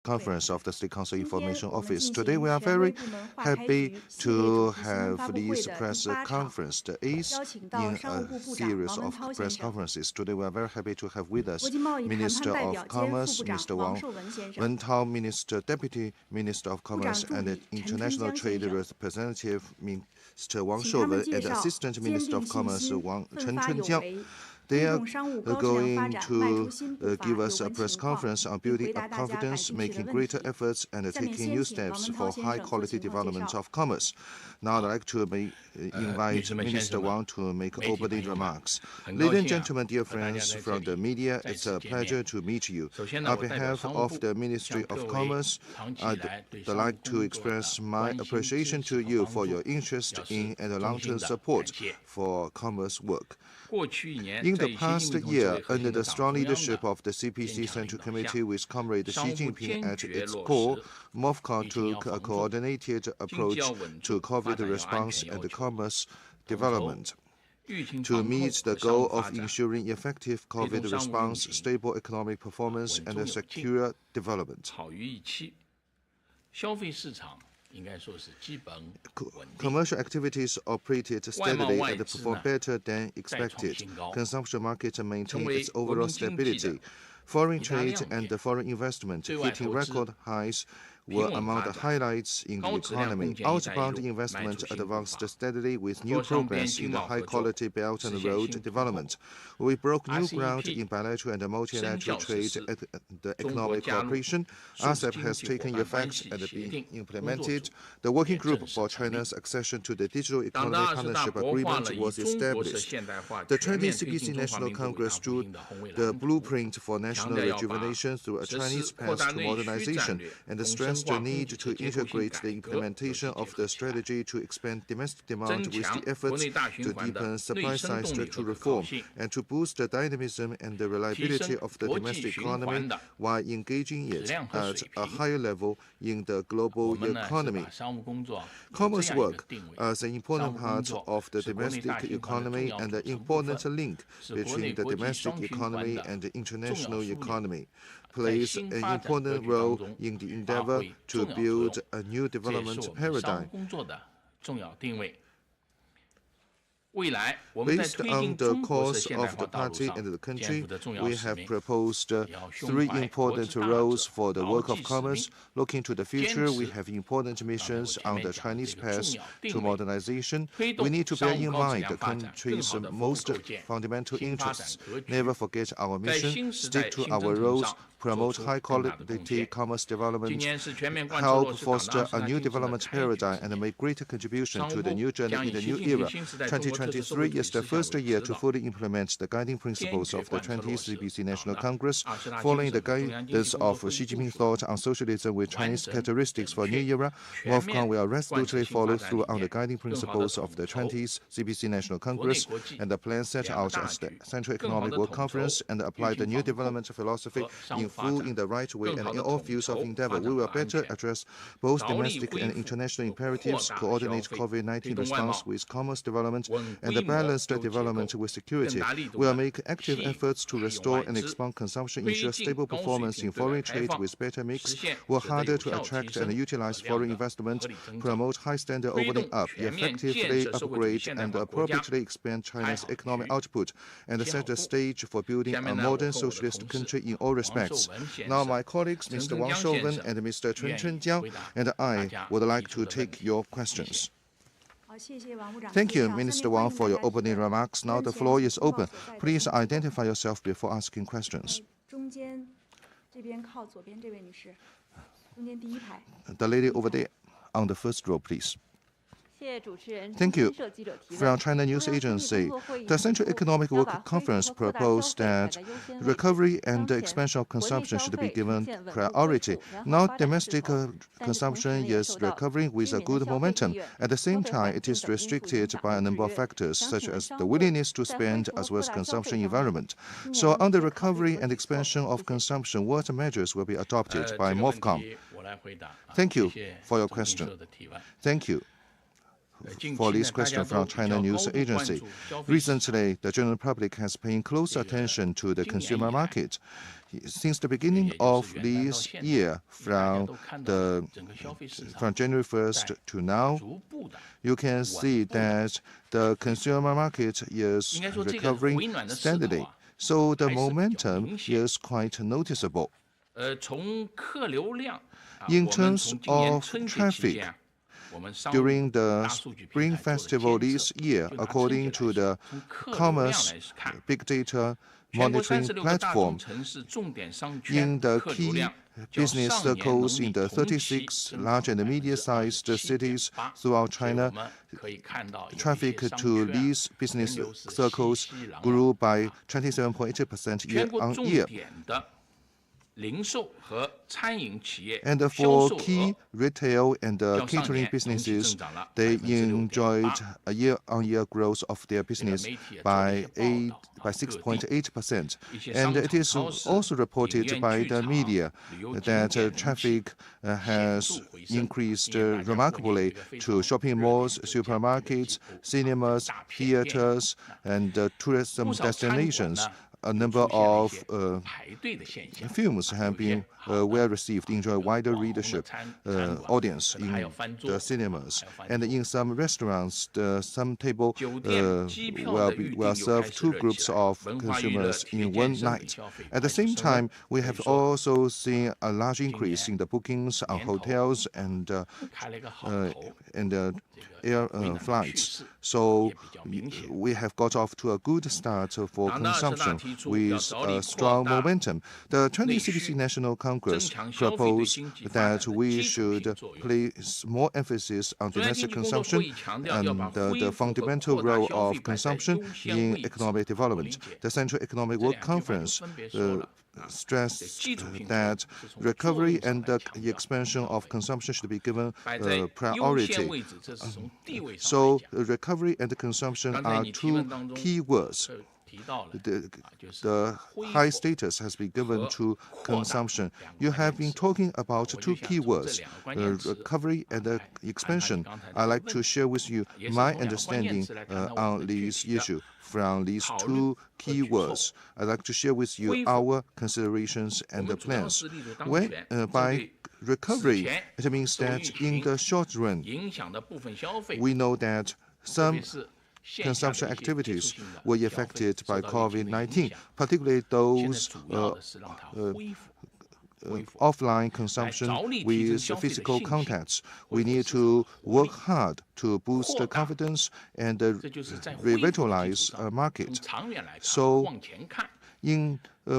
conference of the State Council Information Office. Today, we are very happy to have this press conference. The eighth in a series of press conferences. Today, we are very happy to have with us Minister of Commerce, Mr. Wang Wentao, Minister, Deputy Minister of Commerce and International Trade Representative Mr. Wang Shouwen, and Assistant Minister of Commerce Chen Chunjiang. They are going to give us a press conference on building up confidence, making greater efforts, and taking new steps for high-quality development of commerce. Now, I'd like to invite Minister Wang to make opening remarks. Ladies and gentlemen, dear friends from the media, it's a pleasure to meet you. On behalf of the Ministry of Commerce, I'd like to express my appreciation to you for your interest in and long-term support for commerce work. In the past year, under the strong leadership of the CPC Central Committee with Comrade Xi Jinping at its core, MOFCOM took a coordinated approach to COVID response and commerce development. To meet the goal of ensuring effective COVID response, stable economic performance, and a secure development. Commercial activities operated steadily and performed better than expected. Consumption market maintained its overall stability. Foreign trade and foreign investment hitting record highs were among the highlights in the economy. Outbound investment advanced steadily with new progress in the high-quality Belt and Road development. We broke new ground in bilateral and multilateral trade and the economic cooperation. RCEP has taken effect and been implemented. The working group for China's accession to the Digital Economy Partnership Agreement was established. The 20th CPC National Congress drew the blueprint for national rejuvenation through a Chinese path to modernization and stressed the need to integrate the implementation of the strategy to expand domestic demand with the efforts to deepen supply-side structural reform and to boost the dynamism and the reliability of the domestic economy while engaging it at a higher level in the global economy. Commerce work as an important part of the domestic economy and an important link between the domestic economy and the international economy, plays an important role in the endeavor to build a new development paradigm. Based on the course of the party and the country, we have proposed three important roles for the work of commerce. Looking to the future, we have important missions on the Chinese path to modernization. We need to bear in mind the country's most fundamental interests. Never forget our mission, stick to our roles, promote high-quality commerce development, help foster a new development paradigm, and make greater contribution to the new journey in the new era. 2023 is the first year to fully implement the guiding principles of the 20th CPC National Congress. Following the guidance of Xi Jinping thought on socialism with Chinese characteristics for a new era, MOFCOM will resolutely follow through on the guiding principles of the 20th CPC National Congress and the plan set out as the Central Economic Work Conference and apply the new development philosophy in full in the right way and in all fields of endeavor. We will better address both domestic and international imperatives, coordinate COVID-19 response with commerce development, and the balanced development with security. We will make active efforts to restore and expand consumption, ensure stable performance in foreign trade with better mix, work harder to attract and utilize foreign investment, promote high standard opening up, effectively upgrade and appropriately expand China's economic output, and set the stage for building a modern socialist country in all respects. Now, my colleagues, Mr. Wang Shouwen and Mr. Chen Chunjiang, and I would like to take your questions. Thank you, Minister Wang, for your opening remarks. Now the floor is open. Please identify yourself before asking questions. The lady over there on the first row, please. Thank you. From China News Agency, the Central Economic Work Conference proposed that recovery and expansion of consumption should be given priority. Now, domestic consumption is recovering with a good momentum. At the same time, it is restricted by a number of factors, such as the willingness to spend as well as consumption environment. So, on the recovery and expansion of consumption, what measures will be adopted by MOFCOM? Thank you for your question. Thank you. for this question from China News Agency. Recently, the general public has paying close attention to the consumer market. Since the beginning of this year, from January 1st to now, you can see that the consumer market is recovering steadily. So the momentum is quite noticeable. In terms of traffic, during the Spring Festival this year, according to the Commerce Big Data Monitoring Platform, in the key business circles in the 36 large and medium-sized cities throughout China, traffic to these business circles grew by 27.8% year-on-year. And for key retail and catering businesses, they enjoyed a year-on-year growth of their business by 6.8%. And it is also reported by the media that traffic has increased remarkably to shopping malls, supermarkets, cinemas, theaters, and tourism destinations. A number of films have been well received, enjoy wider readership audience in the cinemas. And in some restaurants, some table will serve two groups of consumers in one night. At the same time, we have also seen a large increase in the bookings on hotels and air flights. So we have got off to a good start for consumption with a strong momentum. The Chinese CPC National Congress proposed that we should place more emphasis on domestic consumption and the fundamental role of consumption in economic development. The Central Economic Work Conference stressed that recovery and the expansion of consumption should be given priority. So recovery and consumption are two key words. The high status has been given to consumption. You have been talking about two key words, recovery and expansion. I'd like to share with you my understanding on this issue from these two key words. I'd like to share with you our considerations and the plans. By recovery, it means that in the short run, we know that some consumption activities were affected by COVID-19, particularly those offline consumption with physical contacts. We need to work hard to boost the confidence and revitalize a market. So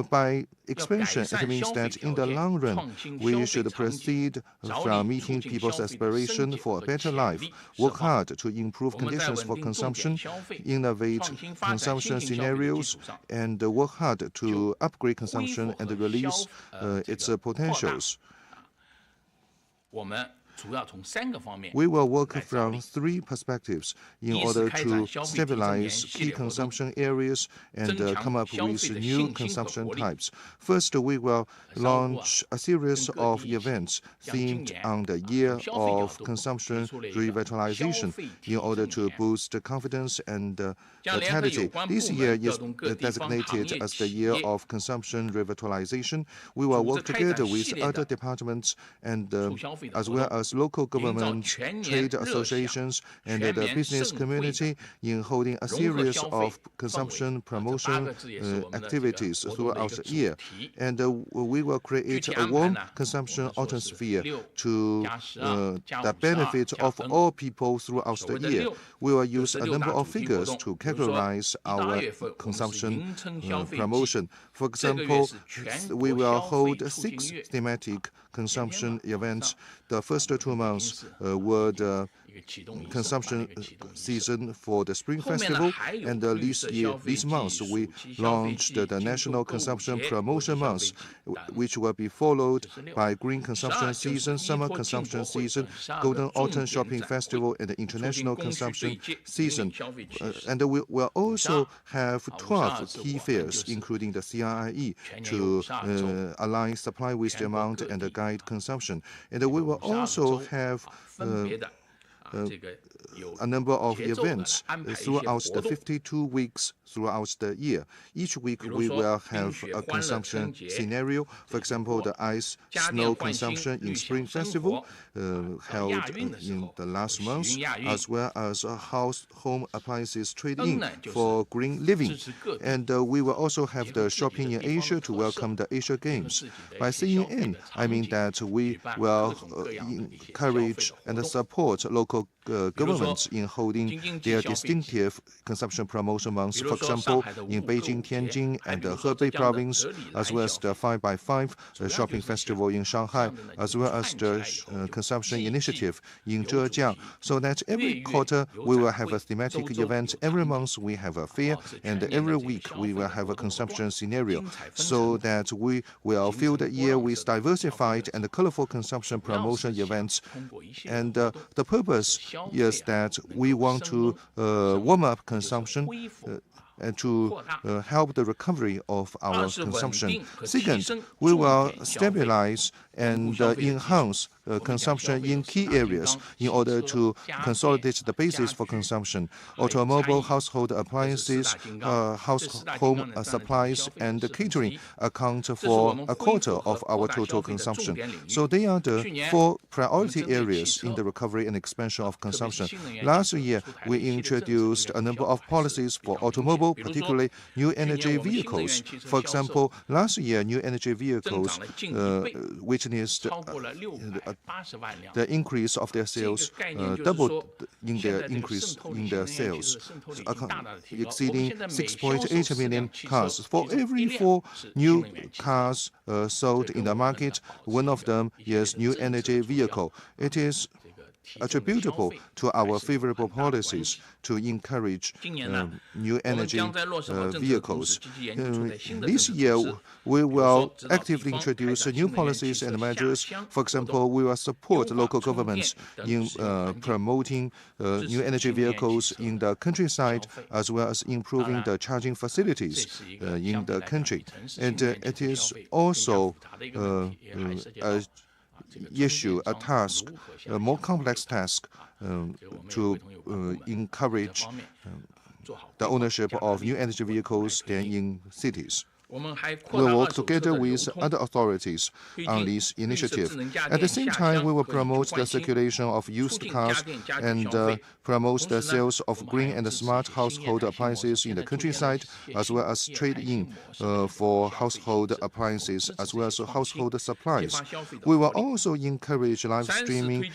by expansion, it means that in the long run, we should proceed from meeting people's aspiration for a better life, work hard to improve conditions for consumption, innovate consumption scenarios, and work hard to upgrade consumption and release its potentials. We will work from three perspectives in order to stabilize key consumption areas and come up with new consumption types. First, we will launch a series of events themed on the year of consumption revitalization in order to boost confidence and vitality. This year is designated as the year of consumption revitalization. We will work together with other departments and as well as local government, trade associations, and the business community in holding a series of consumption promotion activities throughout the year. And we will create a warm consumption atmosphere to the benefit of all people throughout the year. We will use a number of figures to categorize our consumption promotion. For example, we will hold 6 thematic consumption events. The first 2 months were the consumption season for the Spring Festival, and this month we launched the National Consumption Promotion Month, which will be followed by Green Consumption Season, Summer Consumption Season, Golden Autumn Shopping Festival, and the International Consumption Season. And we will also have 12 key fairs, including the CRIE, to align supply with demand and guide consumption. And we will also have a number of events throughout the 52 weeks throughout the year. Each week we will have a consumption scenario. For example, the ice snow consumption in Spring Festival held in the last month, as well as home appliances trade-in for green living. And we will also have the shopping in Asia to welcome the Asia Games. By saying in, I mean that we will encourage and support local governments in holding their distinctive consumption promotion months. For example, in Beijing, Tianjin, and the Hebei province, as well as the 5x5 shopping festival in Shanghai, as well as the consumption initiative in Zhejiang, so that every quarter we will have a thematic event, every month we have a fair, and every week we will have a consumption scenario, so that we will fill the year with diversified and colorful consumption promotion events. And the purpose is that we want to warm up consumption and to help the recovery of our consumption. Second, we will stabilize and enhance consumption in key areas in order to consolidate the basis for consumption. Automobile, household appliances, home supplies, and catering account for a quarter of our total consumption. So they are the 4 priority areas in the recovery and expansion of consumption. Last year, we introduced a number of policies for automobile, particularly new energy vehicles. For example, last year, new energy vehicles witnessed the increase of their sales, doubled in their increase in their sales, exceeding 6.8 million cars. For every 4 new cars sold in the market, one of them is new energy vehicle. It is attributable to our favorable policies to encourage new energy vehicles. This year, we will actively introduce new policies and measures. For example, we will support local governments in promoting new energy vehicles in the countryside, as well as improving the charging facilities in the country. And it is also a task, a more complex task, to encourage the ownership of new energy vehicles than in cities. We will work together with other authorities on this initiative. At the same time, we will promote the circulation of used cars and promote the sales of green and smart household appliances in the countryside, as well as trade-in for household appliances, as well as household supplies. We will also encourage live streaming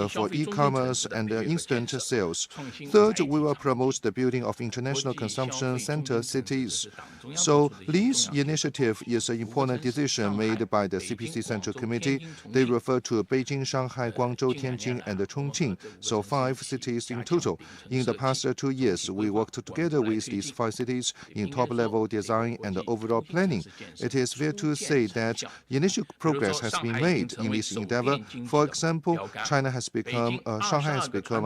for e-commerce and instant sales. Third, we will promote the building of international consumption center cities. So this initiative is an important decision made by the CPC Central Committee. They refer to Beijing, Shanghai, Guangzhou, Tianjin, and Chongqing, so 5 cities in total. In the past 2 years, we worked together with these 5 cities in top-level design and overall planning. It is fair to say that initial progress has been made in this endeavor. For example, Shanghai has become a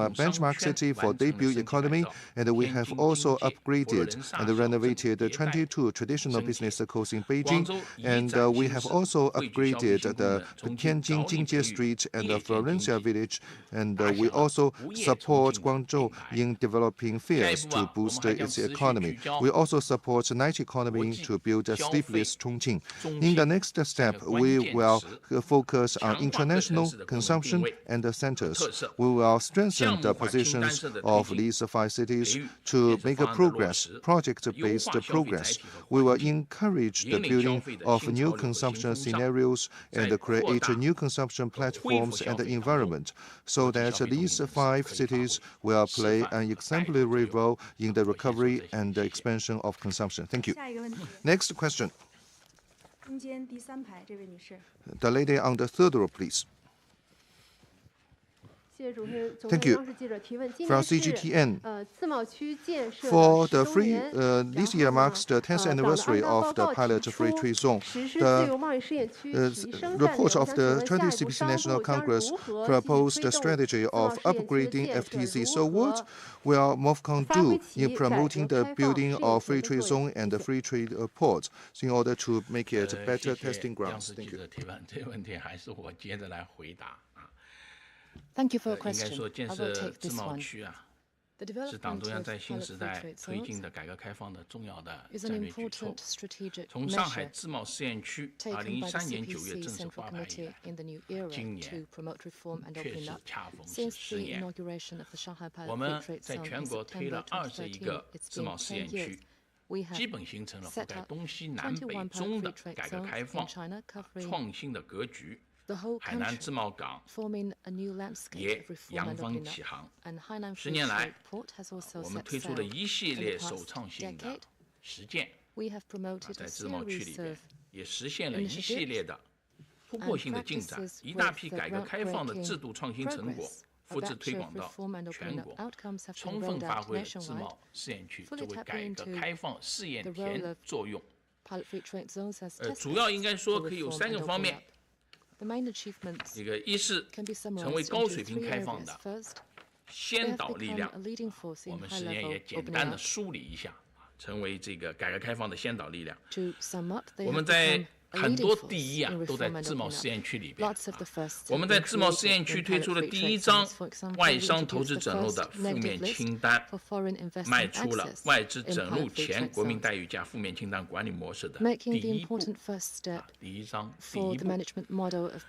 benchmark city for debut economy, and we have also upgraded and renovated 22 traditional business circles in Beijing, and we have also upgraded the Tianjin Jingjie Street and the Florencia Village, and we also support Guangzhou in developing fairs to boost its economy. We also support the night economy to build a sleepless Chongqing. In the next step, we will focus on international consumption and the centers. We will strengthen the positions of these 5 cities to make a progress, project-based progress. We will encourage the building of new consumption scenarios and create new consumption platforms and environment, so that these 5 cities will play an exemplary role in the recovery and the expansion of consumption. Thank you. Next question. The lady on the 3rd row, please. Thank you. From CGTN, for the this year marks the 10th anniversary of the pilot free trade zone. The report of the 20th CPC National Congress proposed a strategy of upgrading FTZ. So what will MOFCON do in promoting the building of free trade zone and the free trade ports in order to make it better testing grounds? Thank you. Thank you for your 应该 question. 说，建 I will 设 take 自 this 贸 one. 区啊， The 是党 development 中央 of 在新 pilot 时 free 代 trade 推进 zones 的改革开放的重要的 is 战 an 略举措 important。strategic 从上海 measure 自贸试验区 taken by the 2013年9月 CPC 正式 Central 挂牌以 Committee 来， in the new era 今年 to promote reform and 确 opening 实 up. 恰逢是 Since 10 the 年。 inauguration of the Shanghai 我 pilot free 们 trade 在 zone in 全国推 September 了21 2013, 个 it's 自 been 贸试 10验 years. 区， We have 基本形成了覆 set 盖 up 东西南北 21 pilot 中 free 的 trade 改革 zones 开 in 放 China covering 创新的格局。 the whole 海南 country, 自贸港 forming a new landscape 也 of reform 扬 and 帆 opening 起 up. 航。 And Hainan 10 Free 年来， Trade Port has also 我们 set 推出了 sail. 一系 In the 列首 past 创性的 decade, 实践， we have promoted 在 a 自贸区里 series 边 of 也实现了一系列的突破 and 性的进展， practices 一大 with 批 the 改革开放的 groundbreaking 制度创新成果 progress. 复 A 制 batch 推 of 广到 reform and 全 opening 国 up，outcomes have 充 been 分 rolled 发 out 挥了自 nationwide. 贸试验区 Fully 作为 tapping 改革 into 开放试验 the role 田 of 作用。 pilot free trade zones has 主要应 tested 该说 the 可以有 reform 3 and 个方 opening 面 up.。The main achievements 一个一是 can be 成为 summarized 高 into 水平 three 开放 areas. 的 First, they 先 have 导力 become 量 a，leading force 我 in 们 high 时间 level 也简 opening 单的 up. 梳理一下，成为这个改革开放的先导力量。 To sum up, they 我 have 们在 become a 很 leading 多 force 第一啊 in 都在 reform and 自贸 opening 试验 up. 区里边。 Lots of the firsts 我 have 们在 been 自贸试验 created 区 in 推 pilot 出了 free 第一 trade 张 zones. For example, 外 we 商投 introduced 资 the 整入的 first 负面 negative 清 list 单， for foreign 迈 investment 出了 access 外资 in 整入 pilot free 前 trade 国民 zones, 待遇价负面清单管理模式的 making 第 the 一步。 important first step 第一章第 for 一 the 步， management model of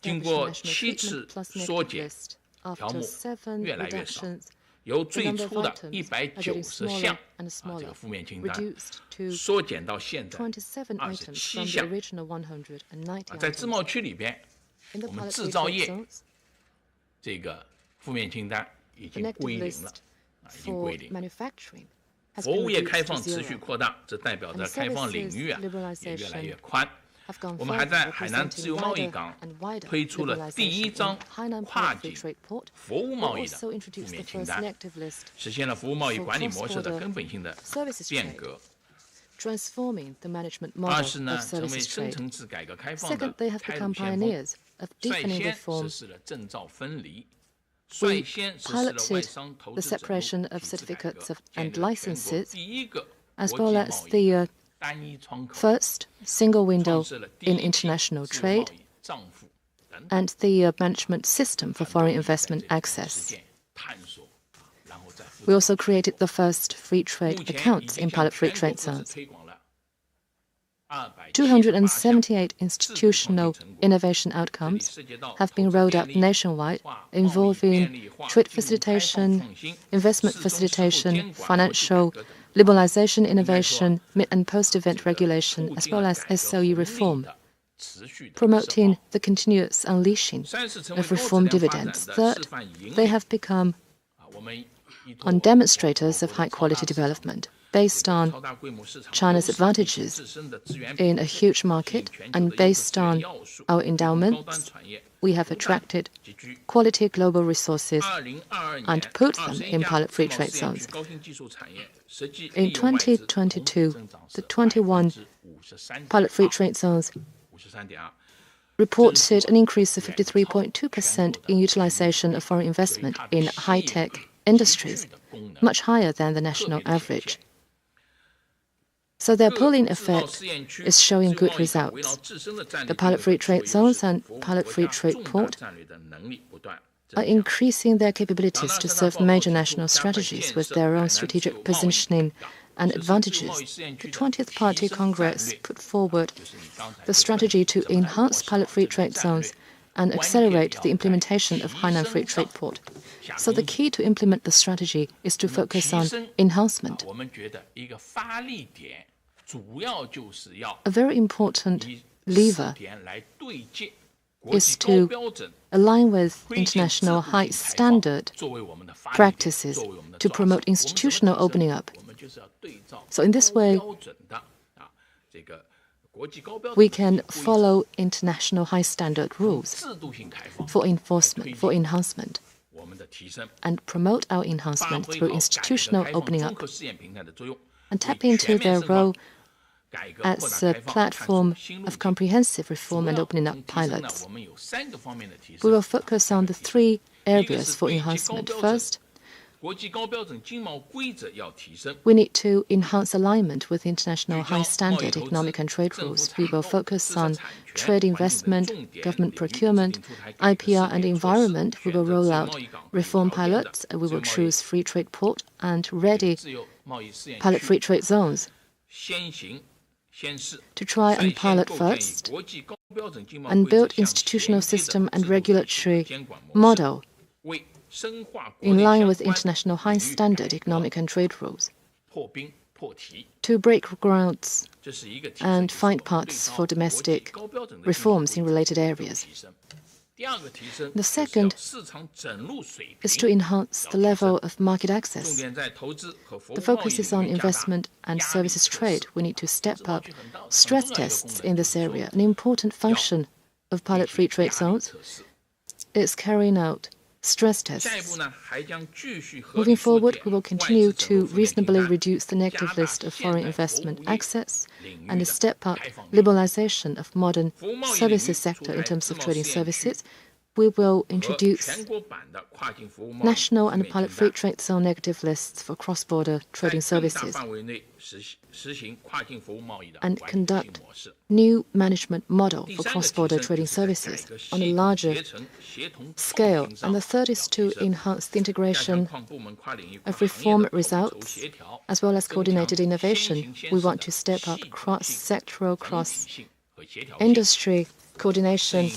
经 pre-established 过 national 7 treatment 次 plus 缩 negative 减， list. 条 After 目 7越来越少， reductions, 由 the 最 number of 初的 items are getting 190 smaller 项 and 这 smaller, 个负面清单， reduced to 缩减到现在27 items 27 from the 项。 original 190在自 items. 贸区里边， In the 我们 pilot 制 free 造 trade 业 zones, 这个负面清单已 the 经归 negative 零了 list 已经 for 归零。 manufacturing has 服 been 务业 reduced 开 to 放持续 zero. 扩大，这代表着开放领域啊也越来越宽。 Have gone 我们还 further, 在海南自 representing 由贸易 wider 港 and wider 推出了第一 liberalization 张 in Hainan 跨 pilot free 境 trade port. 服务 We 贸易的 also 负 introduced 面 the 清 first 单， negative list 实现了服务贸易 for 管理模式的 cross-border 根本性的 services 变 trade, 革。 transforming the management 二 model 是呢， of 成为 services 深 trade. 层次改革开放的 Second, they have 开路 become 先锋， pioneers of 率 deepening 先 reform. 实施了证照分离， We 率先实施了外 piloted 商投 the 资整 separation 入 of 体制改革 certificates of 建 and 立了全国 licenses, 第一个 as 国 well 际 as 贸 the 易单一窗口， first single 创 window 设了第 in 一批 international 自由贸 trade 易账户等等。 and the management system for 团队 foreign 在 investment 这里实 access. 践探索，然后再复 We 制。 also created the first free 目 trade 前已 accounts 经 in 向 pilot free 全国 trade 复制 zones. 推广了278项 278 institutional innovation 这里 outcomes 涉及到 have 投 been 资 rolled 便 out 利 nationwide, 化、贸易 involving 便利化、 trade 金融开放 facilitation, 创新、 investment 市中事后监 facilitation, 管、国际改 financial 革等等。 liberalization, innovation, mid and post-event 这个 regulation, 促 as 进 well 了 as 改革 SOE 红利 reform, 的持续的释 promoting 放。 the continuous unleashing 三是成为 of 高质 reform 量发展 dividends. 的 Third, 示范引 they 领。 have become 我们依托 on 我 demonstrators of 国的 high 超大 quality 市场 development based 这个 on 超大规模市场 China's 优势以及 advantages 自身的资源 in a 丰富 huge 吸引 market 全球 and 的优质 based 资源 on 要素 our 推动高端 endowments, 产业 we have 不断 attracted 集聚。 quality global resources 2022 and 年 put them in 21家 pilot 自 free 贸 trade 试验区 zones. 高新技术产业实际 In 利用外资同比 2022, 增长 the 是 21 53.2%， pilot free trade zones 53.2%。 reported an increase of 53.2% in utilization of foreign investment in high-tech industries, much higher than the national average. So their pulling effect is showing good results. The pilot free trade zones and pilot free trade port are increasing their capabilities to serve major national strategies with their own strategic positioning and advantages. The 20th Party Congress put forward the strategy to enhance pilot free trade zones and accelerate the implementation of Hainan Free Trade Port. So the key to implement the strategy is to focus on enhancement. 我们觉得一个发力点主要就是要 A very important 以 lever 点来对接国 is 际高 to 标准 align with 推进制 international 度 high 性开放 standard 作为我们的发力点 practices 作为我们的 to 抓手 promote 我们怎么 institutional 提升 opening up. 我们就是要对照 So in this 高 way, 标准的这个国际高标准 we 的 can 规则 follow international high standard rules 制度性开放 for enforcement, for enhancement, 我们的提升 and promote our 发 enhancement 挥 through 好改革 institutional 开放 opening 综 up 合试验平台的作用 and 为 tap 全 into 面 their 深化 role 改革扩 as 大 a 开放探索 platform 新路 of 径 comprehensive 主 reform and 要 opening up 从提升呢 pilots. 我们有3个方面的提 We 升 will focus on the 提升 three 一个 areas 是 for 对接高 enhancement. 标准 First, We need to enhance alignment with international high-standard economic and trade rules. We will focus on trade investment, government procurement, IPR and environment. We will roll out reform pilots. We will choose free trade port and ready pilot free trade zones to try and pilot first and build institutional system and regulatory model in line with international high-standard economic and trade rules to break grounds and find paths for domestic reforms in related areas. The second is to enhance the level of market access. The focus is on investment and services trade. We need to step up stress tests in this area. An important function of pilot free trade zones is carrying out stress tests. Moving forward, we will continue to reasonably reduce the negative list of foreign investment access and step up liberalization of modern services sector in terms of trading services. We will introduce national and pilot free trade zone negative lists for cross-border trading services and conduct new management model for cross-border trading services on a larger scale. And the third is to enhance the integration of reform results as well as coordinated innovation. We want to step up cross-sectoral, cross-industry coordination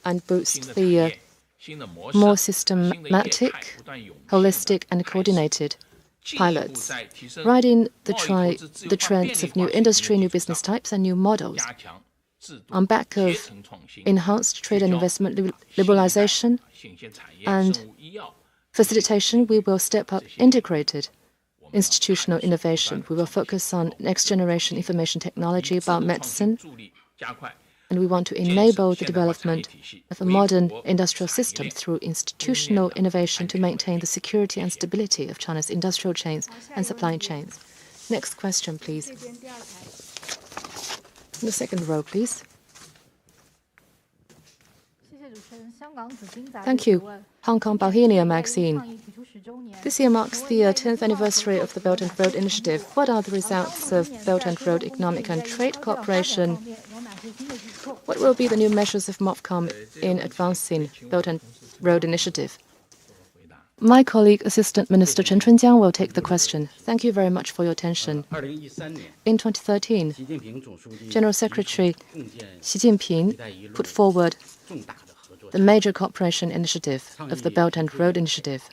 and boost the more systematic, holistic and coordinated pilots, riding the trends of new industry, new business types and new models. On back of enhanced trade and investment liberalization and facilitation, we will step up integrated institutional innovation. We will focus on next-generation information technology, biomedicine, and we want to enable the development of a modern industrial system through institutional innovation to maintain the security and stability of China's industrial chains and supply chains. Next question, please. In the second row, please. Thank you. Hong Kong Bohemia magazine. This year marks the 10th anniversary of the Belt and Road Initiative. What are the results of Belt and Road Economic and Trade Cooperation? What will be the new measures of MOFCOM in advancing Belt and Road Initiative? My colleague, Assistant Minister Chen Chunjiang, will take the question. Thank you very much for your attention. In 2013, General Secretary Xi Jinping put forward the major cooperation initiative of the Belt and Road Initiative.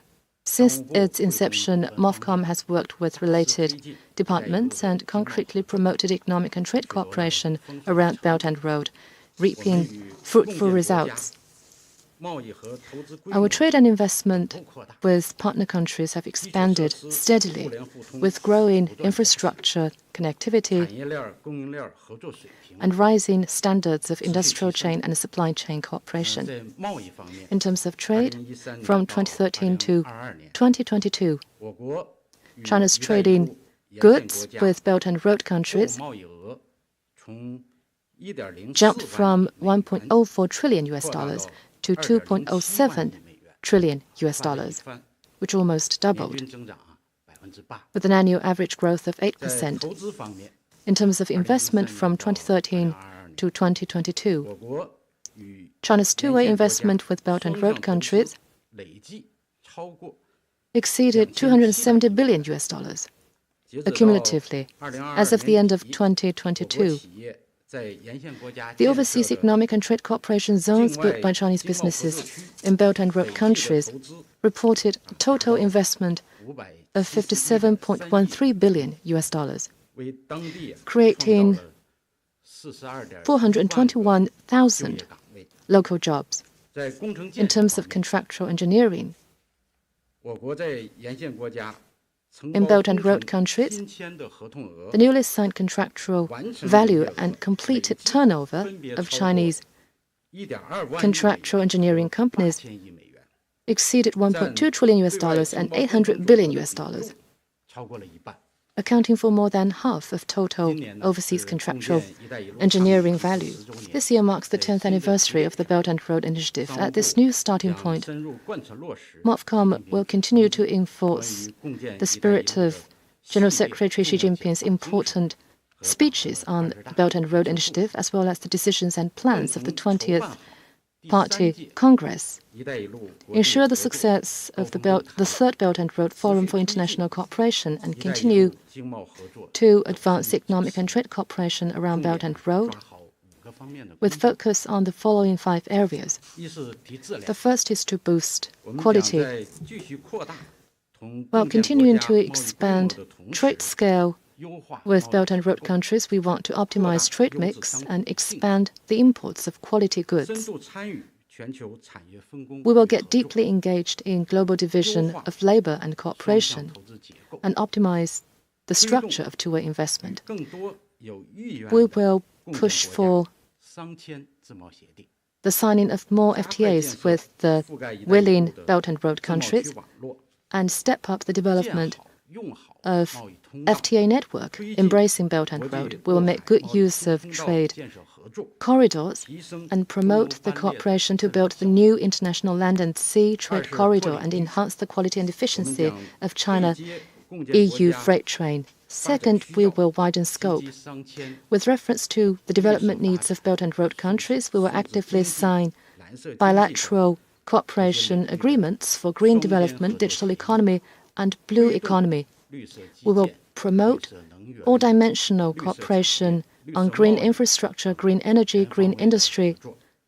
Since its inception, MOFCOM has worked with related departments and concretely promoted economic and trade cooperation around Belt and Road, reaping fruitful results. Our trade and investment with partner countries have expanded steadily, with growing infrastructure connectivity and rising standards of industrial chain and supply chain cooperation. In terms of trade, from 2013 to 2022, China's trading goods with Belt and Road countries jumped from $1.04 trillion to $2.07 trillion, which almost doubled, with an annual average growth of 8%. In terms of investment from 2013 to 2022, China's two-way investment with Belt and Road countries exceeded $270 billion accumulatively. As of the end of 2022, the overseas economic and trade cooperation zones built by Chinese businesses in Belt and Road countries reported a total investment of $57.13 billion, creating 421,000 local jobs. In terms of contractual engineering, in Belt and Road countries, the newly signed contractual value and completed turnover of Chinese contractual engineering companies exceeded $1.2 trillion and $800 billion. accounting for more than half of total overseas contractual engineering value. This year marks the 10th anniversary of the Belt and Road Initiative. At this new starting point, MOFCOM will continue to enforce the spirit of General Secretary Xi Jinping's important speeches on the Belt and Road Initiative, as well as the decisions and plans of the 20th Party Congress. Ensure the success of the Third Belt and Road Forum for International Cooperation and continue to advance economic and trade cooperation around Belt and Road with focus on the following 5 areas. The first is to boost quality. While continuing to expand trade scale with Belt and Road countries, we want to optimize trade mix and expand the imports of quality goods. We will get deeply engaged in global division of labor and cooperation and optimize the structure of two-way investment. We will push for the signing of more FTAs with the willing Belt and Road countries and step up the development of FTA network embracing Belt and Road. We will make good use of trade corridors and promote the cooperation to build the new international land and sea trade corridor and enhance the quality and efficiency of China-EU freight train. Second, we will widen scope. With reference to the development needs of Belt and Road countries, we will actively sign bilateral cooperation agreements for green development, digital economy, and blue economy. We will promote all-dimensional cooperation on green infrastructure, green energy, green industry,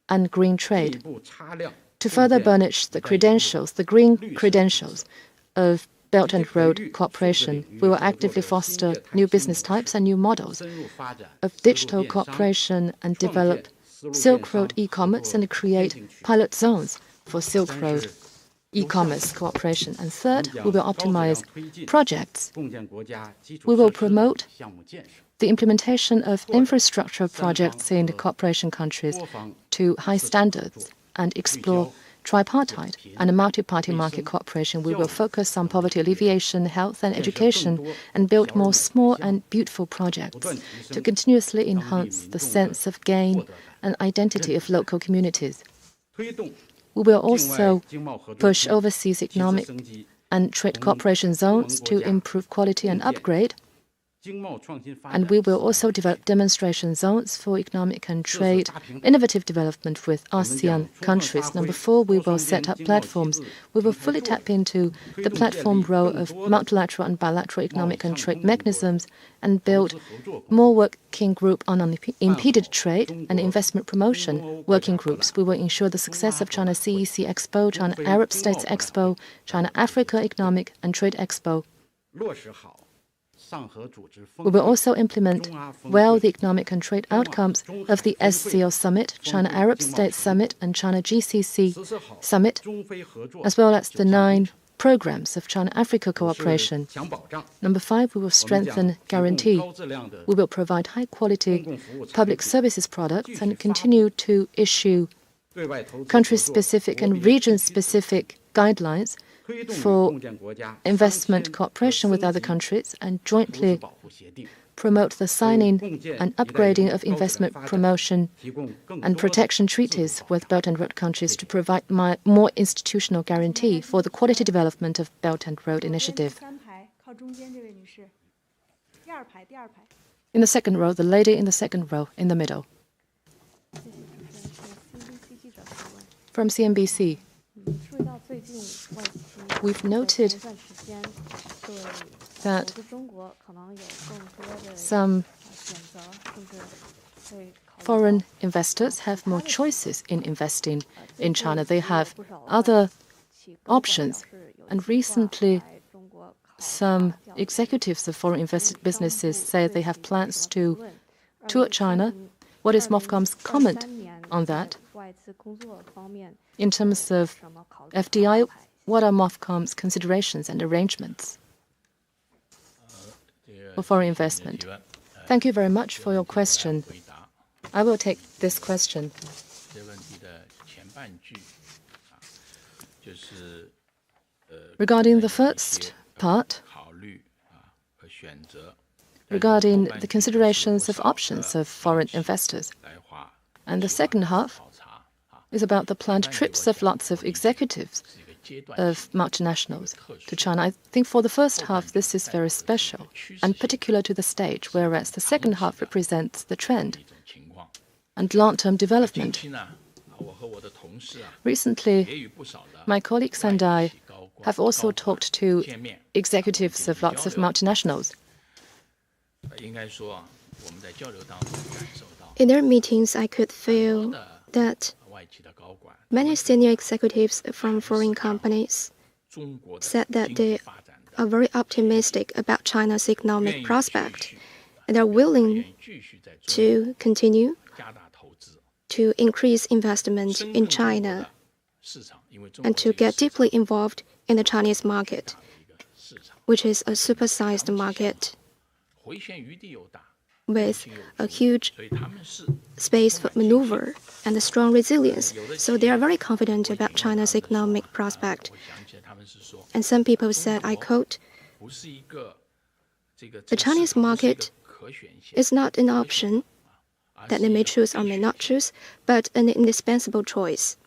and green trade. To further burnish the credentials, the green credentials of Belt and Road cooperation, we will actively foster new business types and new models of digital cooperation and develop Silk Road e-commerce and create pilot zones for Silk Road e-commerce cooperation. And third, we will optimize projects. We will promote the implementation of infrastructure projects in the cooperation countries to high standards and explore tripartite and multi-party market cooperation. We will focus on poverty alleviation, health and education, and build more small and beautiful projects to continuously enhance the sense of gain and identity of local communities. We will also push overseas economic and trade cooperation zones to improve quality and upgrade. And we will also develop demonstration zones for economic and trade innovative development with ASEAN countries. Number 4, we will set up platforms. We will fully tap into the platform role of multilateral and bilateral economic and trade mechanisms and build more working group on unimpeded trade and investment promotion working groups. We will ensure the success of China CEC Expo, China Arab States Expo, China Africa Economic and Trade Expo. We will also implement well the economic and trade outcomes of the SCO Summit, China Arab States Summit, and China GCC Summit, as well as the 9 programs of China-Africa cooperation. Number 5, we will strengthen guarantee. We will provide high-quality public services products and continue to issue country-specific and region-specific guidelines for investment cooperation with other countries and jointly promote the signing and upgrading of investment promotion and protection treaties with Belt and Road countries to provide more institutional guarantee for the quality development of Belt and Road Initiative. In the second row, the lady in the second row, in the middle. From CNBC. We've noted that some foreign investors have more choices in investing in China. They have other options. And recently, some executives of foreign invested businesses say they have plans to tour China. What is MOFCOM's comment on that? In terms of FDI, what are MOFCOM's considerations and arrangements for foreign investment? Thank you very much for your question. I will take this question. Regarding the first part, regarding the considerations of options of foreign investors. And the second half is about the planned trips of lots of executives of multinationals to China. I think for the first half, this is very special and particular to the stage, whereas the second half represents the trend and long-term development. Recently, my colleagues and I have also talked to executives of lots of multinationals. In their meetings, I could feel that many senior executives from foreign companies said that they are very optimistic about China's economic prospect and are willing to continue to increase investment in China and to get deeply involved in the Chinese market, which is a supersized market with a huge space for maneuver and a strong resilience. So they are very confident about China's economic prospect. And some people said, I quote, "The Chinese market is not an option that they may choose or may not choose, but an indispensable choice."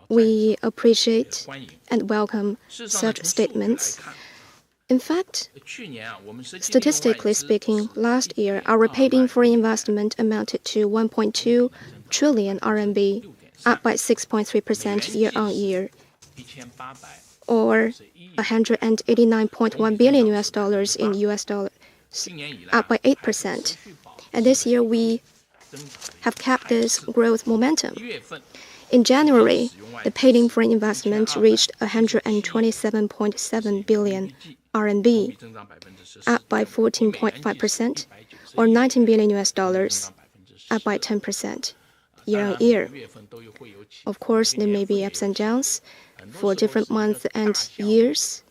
We appreciate and welcome such statements. In fact, statistically speaking, last year, our paid-in foreign investment amounted to 1.2 trillion RMB, up by 6.3% year-on-year, or $189.1 billion in US dollars, up by 8%. And this year, we have kept this growth momentum. In January, the paid-in foreign investment reached 127.7 billion RMB, up by 14.5%, or $19 billion, up by 10% year-on-year. Of course, there may be ups and downs for different months and years.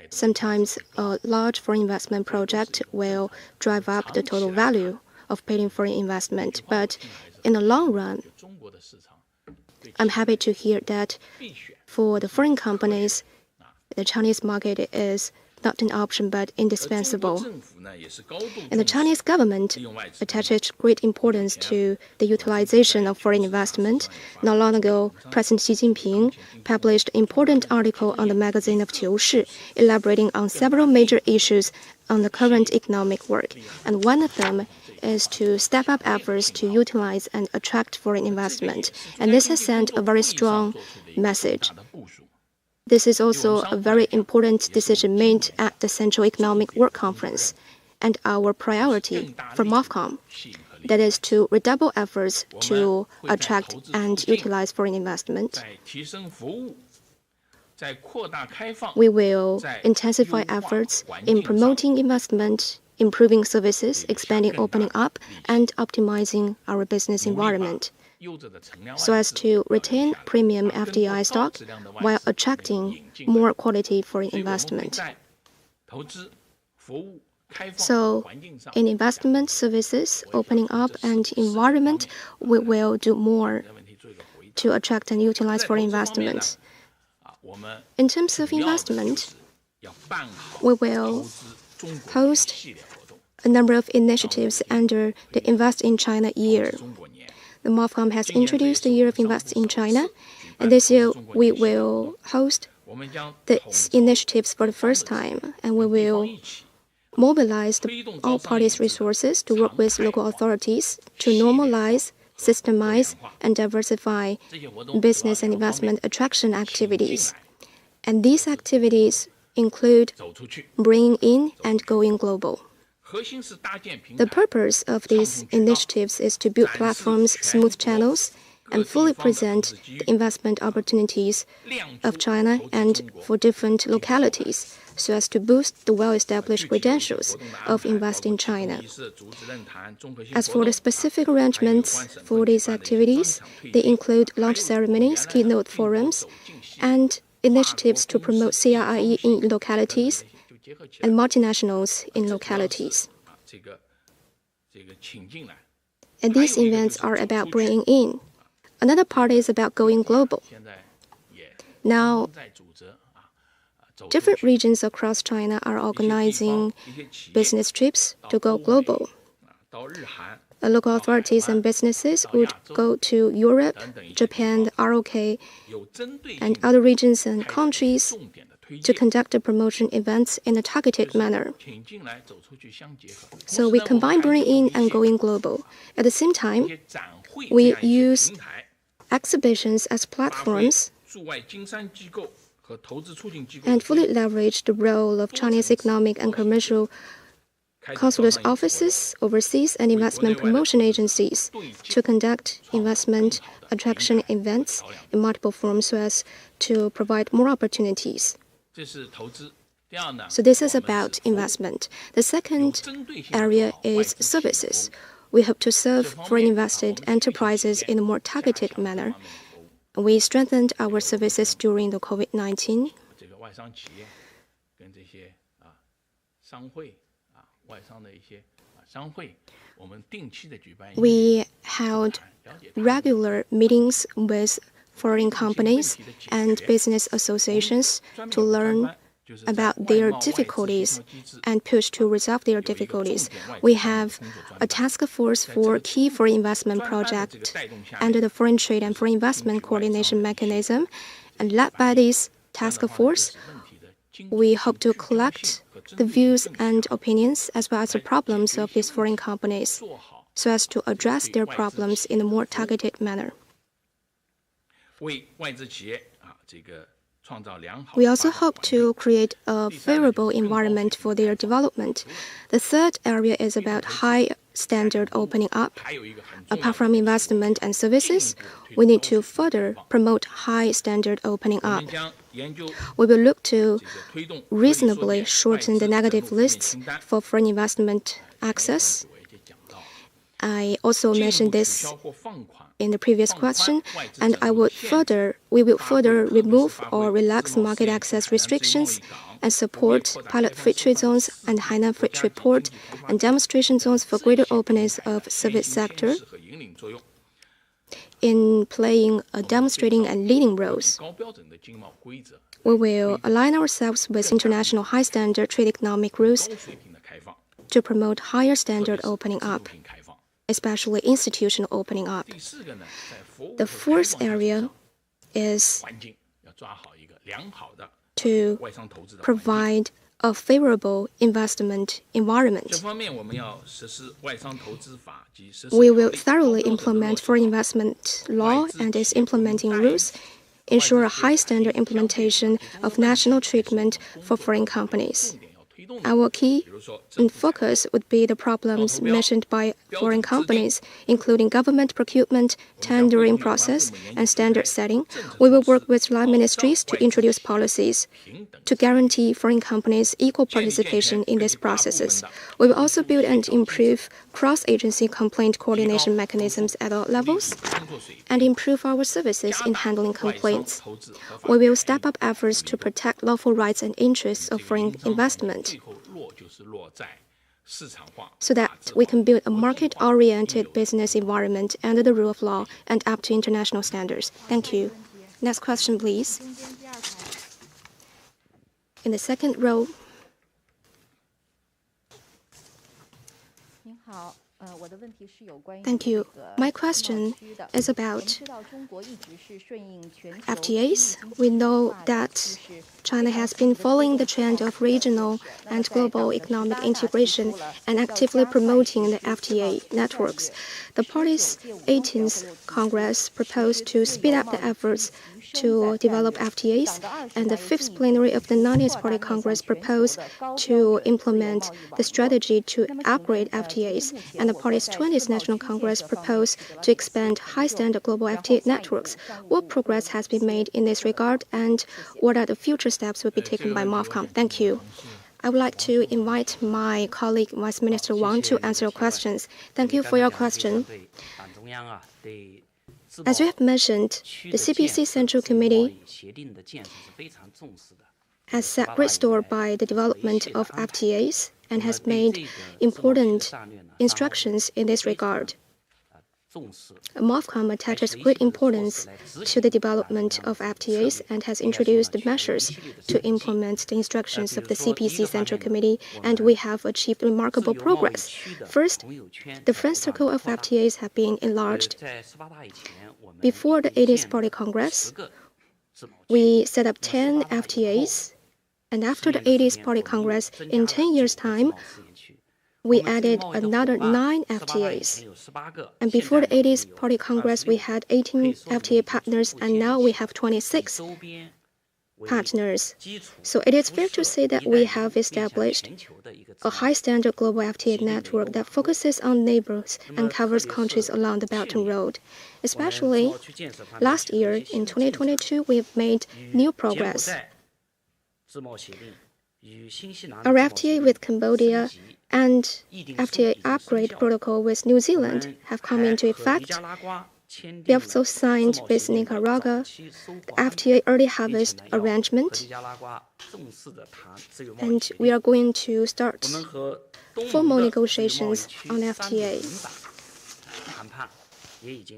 Sometimes a large foreign investment project will drive up the total value of paid-in foreign investment, but in the long run, I'm happy to hear that for the foreign companies, the Chinese market is not an option but indispensable. And the Chinese government attaches great importance to the utilization of foreign investment. Not long ago, President Xi Jinping published an important article on the magazine of Qiu Shi, elaborating on several major issues on the current economic work. And one of them is to step up efforts to utilize and attract foreign investment. And this has sent a very strong message. This is also a very important decision made at the Central Economic Work Conference, and our priority for MOFCOM, that is to redouble efforts to attract and utilize foreign investment. We will intensify efforts in promoting investment, improving services, expanding opening up, and optimizing our business environment, so as to retain premium FDI stock while attracting more quality foreign investment. So, in investment, services, opening up, and environment, we will do more to attract and utilize foreign investment. In terms of investment, we will host a number of initiatives under the Invest in China year. The MOFCOM has introduced the Year of Invest in China, and this year we will host these initiatives for the first time, and we will mobilize all parties' resources to work with local authorities to normalize, systemize, and diversify business and investment attraction activities. And these activities include bringing in and going global. The purpose of these initiatives is to build platforms, smooth channels, and fully present the investment opportunities of China and for different localities, so as to boost the well-established credentials of Invest in China. As for the specific arrangements for these activities, they include launch ceremonies, keynote forums, and initiatives to promote CRIE in localities and multinationals in localities. And these events are about bringing in. Another part is about going global. Now, different regions across China are organizing business trips to go global. Local authorities and businesses would go to Europe, Japan, the ROK, and other regions and countries to conduct promotion events in a targeted manner. So we combine bringing in and going global. At the same time, we use exhibitions as platforms and fully leverage the role of Chinese economic and commercial consulate offices, overseas, and investment promotion agencies to conduct investment attraction events in multiple forms so as to provide more opportunities. So this is about investment. The second area is services. We hope to serve foreign invested enterprises in a more targeted manner. We strengthened our services during the COVID-19. We held regular meetings with foreign companies and business associations to learn about their difficulties and push to resolve their difficulties. We have a task force for key foreign investment projects under the Foreign Trade and Foreign Investment Coordination Mechanism, and led by this task force, we hope to collect the views and opinions as well as the problems of these foreign companies so as to address their problems in a more targeted manner. We also hope to create a favorable environment for their development. The third area is about high standard opening up. Apart from investment and services, we need to further promote high standard opening up. We will look to reasonably shorten the negative lists for foreign investment access. I also mentioned this in the previous question, and we will further remove or relax market access restrictions and support pilot free trade zones and Hainan free trade port and demonstration zones for greater openness of service sector in playing a demonstrating and leading roles. We will align ourselves with international high standard trade economic rules to promote higher standard opening up, especially institutional opening up. The fourth area is to provide a favorable investment environment. We will thoroughly implement foreign investment law and its implementing rules, ensure a high standard implementation of national treatment for foreign companies. Our key and focus would be the problems mentioned by foreign companies, including government procurement, tendering process, and standard setting. We will work with line ministries to introduce policies to guarantee foreign companies equal participation in these processes. We will also build and improve cross-agency complaint coordination mechanisms at all levels and improve our services in handling complaints. We will step up efforts to protect lawful rights and interests of foreign investment so that we can build a market-oriented business environment under the rule of law and up to international standards. Thank you. Next question, please. In the second row. Thank you. My question is about FTAs. We know that China has been following the trend of regional and global economic integration and actively promoting the FTA networks. The party's 18th Congress proposed to speed up the efforts to develop FTAs, and the 5th plenary of the 90th Party Congress proposed to implement the strategy to upgrade FTAs, and the party's 20th National Congress proposed to expand high-standard global FTA networks. What progress has been made in this regard, and what are the future steps will be taken by MOFCOM? Thank you. I would like to invite my colleague, Vice Minister Wang, to answer your questions. Thank you for your question. As you have mentioned, the CPC Central Committee has set great store by the development of FTAs and has made important instructions in this regard. MOFCOM attaches great importance to the development of FTAs and has introduced measures to implement the instructions of the CPC Central Committee, and we have achieved remarkable progress. First, the friend circle of FTAs have been enlarged. Before the 80th Party Congress, we set up 10 FTAs, and after the 80th Party Congress, in 10 years' time, we added another 9 FTAs. And before the 80th Party Congress, we had 18 FTA partners, and now we have 26 partners. So it is fair to say that we have established a high-standard global FTA network that focuses on neighbors and covers countries along the Belt and Road. Especially last year, in 2022, we have made new progress. Our FTA with Cambodia and FTA upgrade protocol with New Zealand have come into effect. We also signed with Nicaragua the FTA early harvest arrangement, and we are going to start formal negotiations on FTA.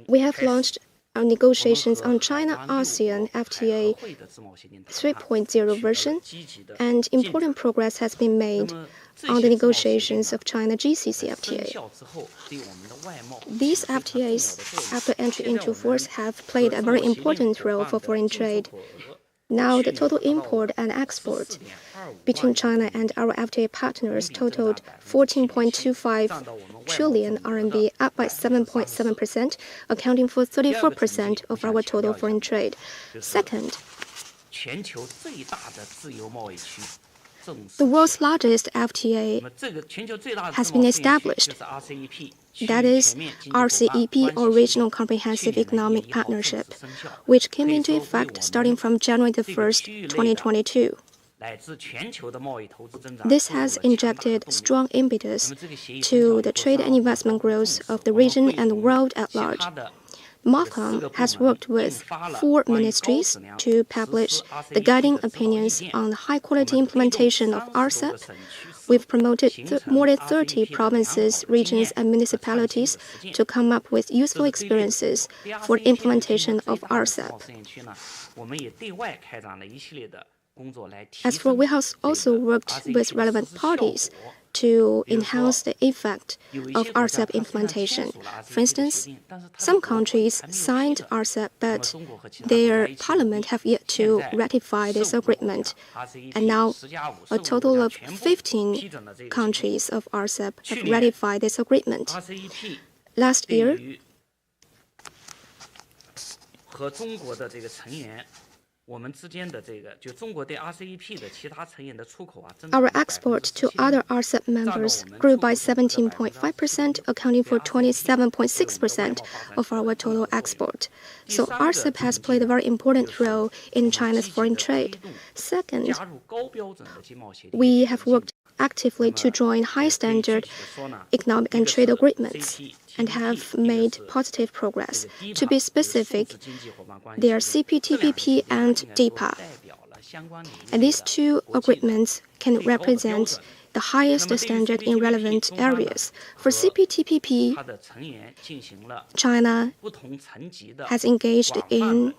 We have launched our negotiations on China-ASEAN FTA 3.0 version, and important progress has been made on the negotiations of China-GCC FTA. These FTAs, after entry into force, have played a very important role for foreign trade. Now, the total import and export between China and our FTA partners totaled 14.25 trillion RMB, up by 7.7%, accounting for 34% of our total foreign trade. Second, the world's largest FTA has been established. That is RCEP, or Regional Comprehensive Economic Partnership, which came into effect starting from January 1st, 2022. This has injected strong impetus to the trade and investment growth of the region and the world at large. MOFCOM has worked with 4 ministries to publish the guiding opinions on the high-quality implementation of RCEP. We've promoted more than 30 provinces, regions, and municipalities to come up with useful experiences for the implementation of RCEP. As for, we have also worked with relevant parties to enhance the effect of RCEP implementation. For instance, some countries signed RCEP, but their parliament have yet to ratify this agreement. And now, a total of 15 countries of RCEP have ratified this agreement. Last year, our export to other RCEP members grew by 17.5%, accounting for 27.6% of our total export. So RCEP has played a very important role in China's foreign trade. Second, we have worked actively to join high-standard economic and trade agreements and have made positive progress. To be specific, they are CPTPP and DPA. And these 2 agreements can represent the highest standard in relevant areas. For CPTPP, China has engaged in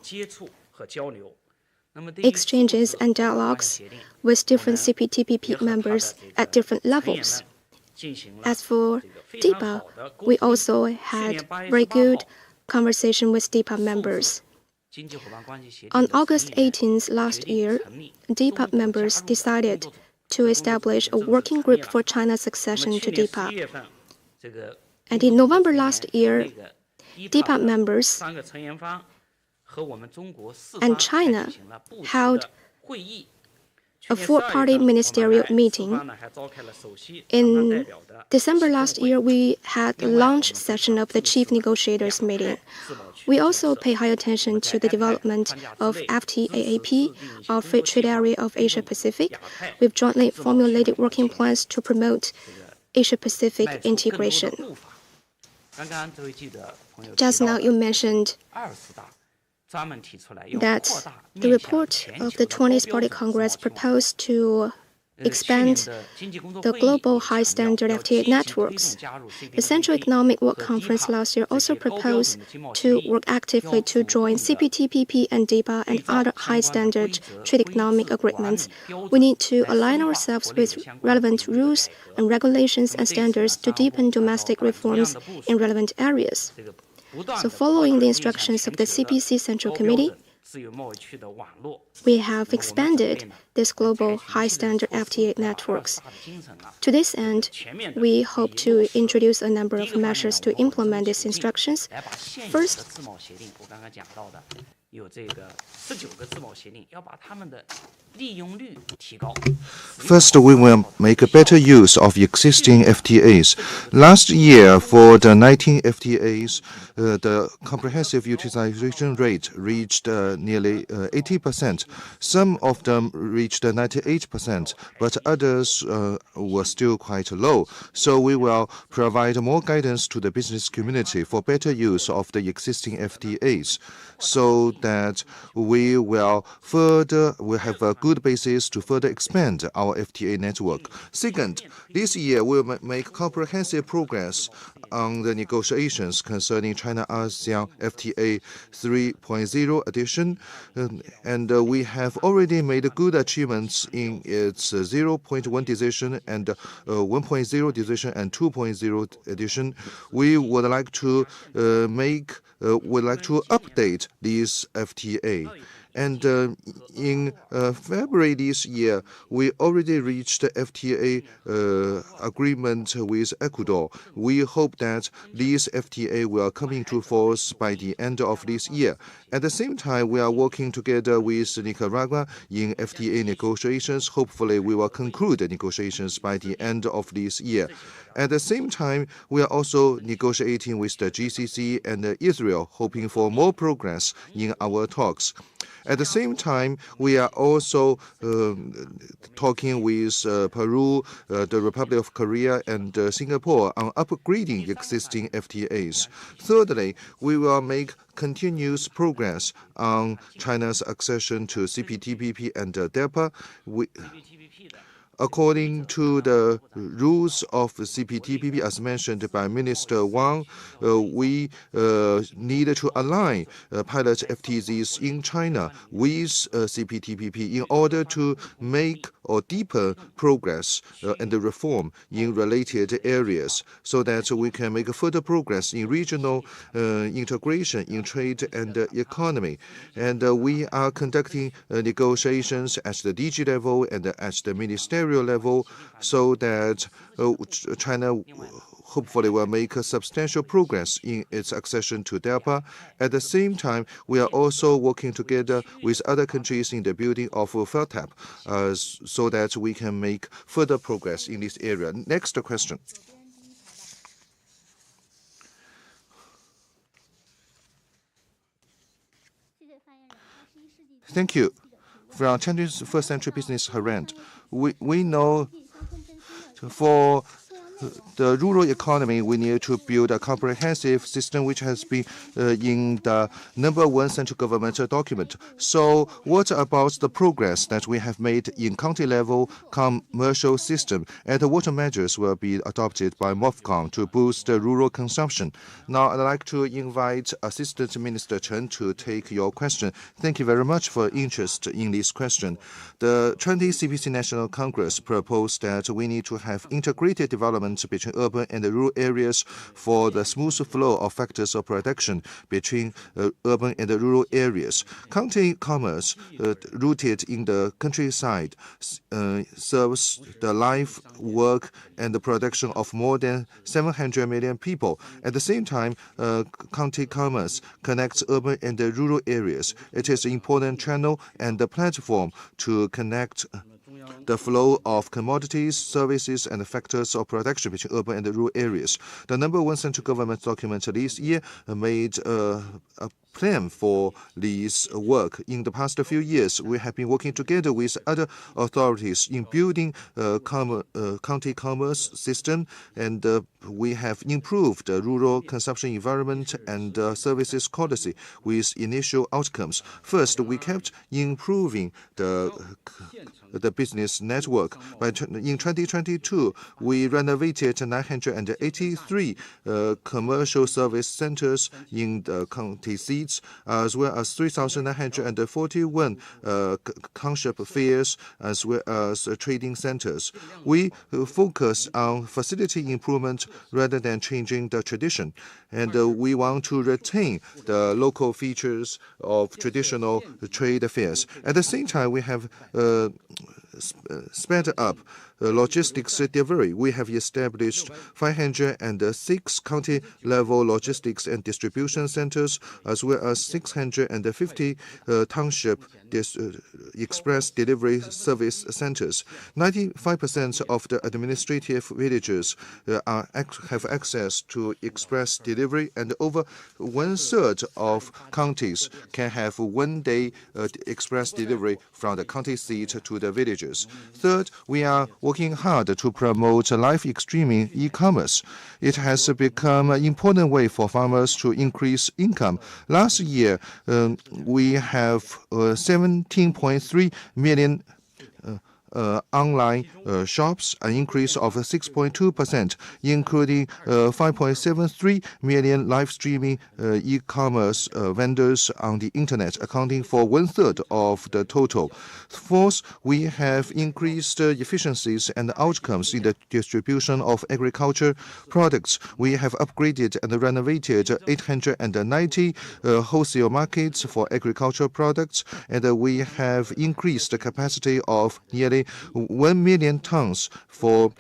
exchanges and dialogues with different CPTPP members at different levels. As for DPA, we also had very good conversation with DPA members. On August 18th last year, DPA members decided to establish a working group for China's accession to DPA. And in November last year, DPA members and China held a 4-party ministerial meeting. In December last year, we had the launch session of the chief negotiators meeting. We also pay high attention to the development of FTAAP, our Free Trade Area of Asia-Pacific. We've jointly formulated working plans to promote Asia-Pacific integration. Just now you mentioned that the report of the 20th Party Congress proposed to expand the global high-standard FTA networks. The Central Economic Work Conference last year also proposed to work actively to join CPTPP and DIPA and other high-standard trade economic agreements. We need to align ourselves with relevant rules and regulations and standards to deepen domestic reforms in relevant areas. So following the instructions of the CPC Central Committee, we have expanded this global high-standard FTA networks. To this end, we hope to introduce a number of measures to implement these instructions. First, First, we will make a better use of existing FTAs. Last year, for the 19 FTAs, the comprehensive utilization rate reached nearly 80%. Some of them reached 98%, but others were still quite low. So we will provide more guidance to the business community for better use of the existing FTAs, so that we have a good basis to further expand our FTA network. Second, this year we will make comprehensive progress on the negotiations concerning China-ASEAN FTA 3.0 edition, and we have already made good achievements in its 0.1 decision and 1.0 decision and 2.0 edition. We would like to update these FTA. And in February this year, we already reached the FTA agreement with Ecuador. We hope that these FTA will come into force by the end of this year. At the same time, we are working together with Nicaragua in FTA negotiations. Hopefully, we will conclude the negotiations by the end of this year. At the same time, we are also negotiating with the GCC and Israel, hoping for more progress in our talks. At the same time, we are also talking with Peru, the Republic of Korea, and Singapore on upgrading existing FTAs. Thirdly, we will make continuous progress on China's accession to CPTPP and DEPA. According to the rules of CPTPP, as mentioned by Minister Wang, we need to align pilot FTZs in China with CPTPP in order to make or deepen progress and reform in related areas, so that we can make further progress in regional integration in trade and economy. And we are conducting negotiations at the DG level and at the ministerial level, so that China hopefully will make substantial progress in its accession to DEPA. At the same time, we are also working together with other countries in the building of FELTAP, so that we can make further progress in this area. Next question. Thank you. From 21st Century Business Herald, we know for the rural economy, we need to build a comprehensive system, which has been in the #1 central government document. So what about the progress that we have made in county-level commercial system, and what measures will be adopted by MOFCOM to boost rural consumption? Now, I'd like to invite Assistant Minister Chen to take your question. Thank you very much for interest in this question. The 20th CPC National Congress proposed that we need to have integrated development between urban and rural areas for the smooth flow of factors of production between urban and rural areas. County commerce rooted in the countryside serves the life, work, and the production of more than 700 million people. At the same time, county commerce connects urban and rural areas. It is an important channel and the platform to connect the flow of commodities, services, and factors of production between urban and rural areas. The #1 central government document this year made a plan for this work. In the past few years, we have been working together with other authorities in building county commerce system, and we have improved the rural consumption environment and services quality with initial outcomes. First, we kept improving the business network. In 2022, we renovated 983 commercial service centers in the county seats, as well as 3,941 township fairs, as well as trading centers. We focus on facility improvement rather than changing the tradition, and we want to retain the local features of traditional trade fairs. At the same time, we have sped up logistics delivery. We have established 506 county-level logistics and distribution centers, as well as 650 township express delivery service centers. 95% of the administrative villages have access to express delivery, and over 1/3 of counties can have one-day express delivery from the county seat to the villages. Third, we are working hard to promote live streaming e-commerce. It has become an important way for farmers to increase income. Last year, we have 17.3 million online shops, an increase of 6.2%, including 5.73 million live streaming e-commerce vendors on the internet, accounting for 1/3 of the total. Fourth, we have increased efficiencies and outcomes in the distribution of agriculture products. We have upgraded and renovated 890 wholesale markets for agricultural products, and we have increased the capacity of nearly 1 million tons for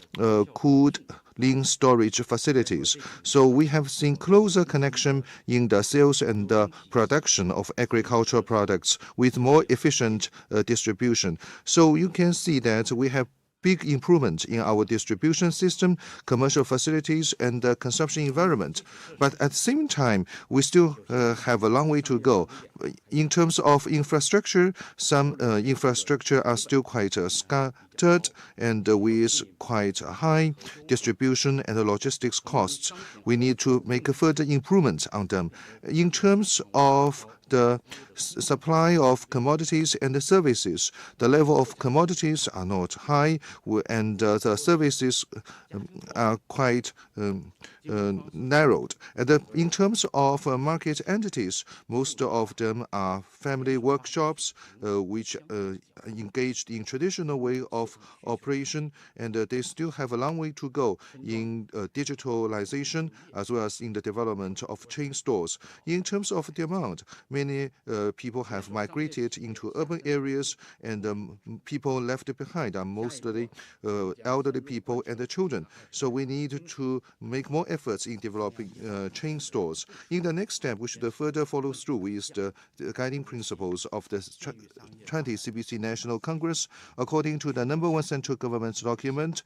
cooled lean storage facilities. So we have seen closer connection in the sales and the production of agricultural products with more efficient distribution. So you can see that we have big improvement in our distribution system, commercial facilities, and the consumption environment. But at the same time, we still have a long way to go. In terms of infrastructure, some infrastructure are still quite scattered and with quite high distribution and logistics costs. We need to make further improvements on them. In terms of the supply of commodities and services, the level of commodities are not high, and the services are quite narrowed. In terms of market entities, most of them are family workshops, which engaged in traditional way of operation, and they still have a long way to go in digitalization as well as in the development of chain stores. In terms of demand, many people have migrated into urban areas, and people left behind are mostly elderly people and the children. So we need to make more efforts in developing chain stores. In the next step, we should further follow through with the guiding principles of the 20th CPC National Congress. According to the #1 central government document,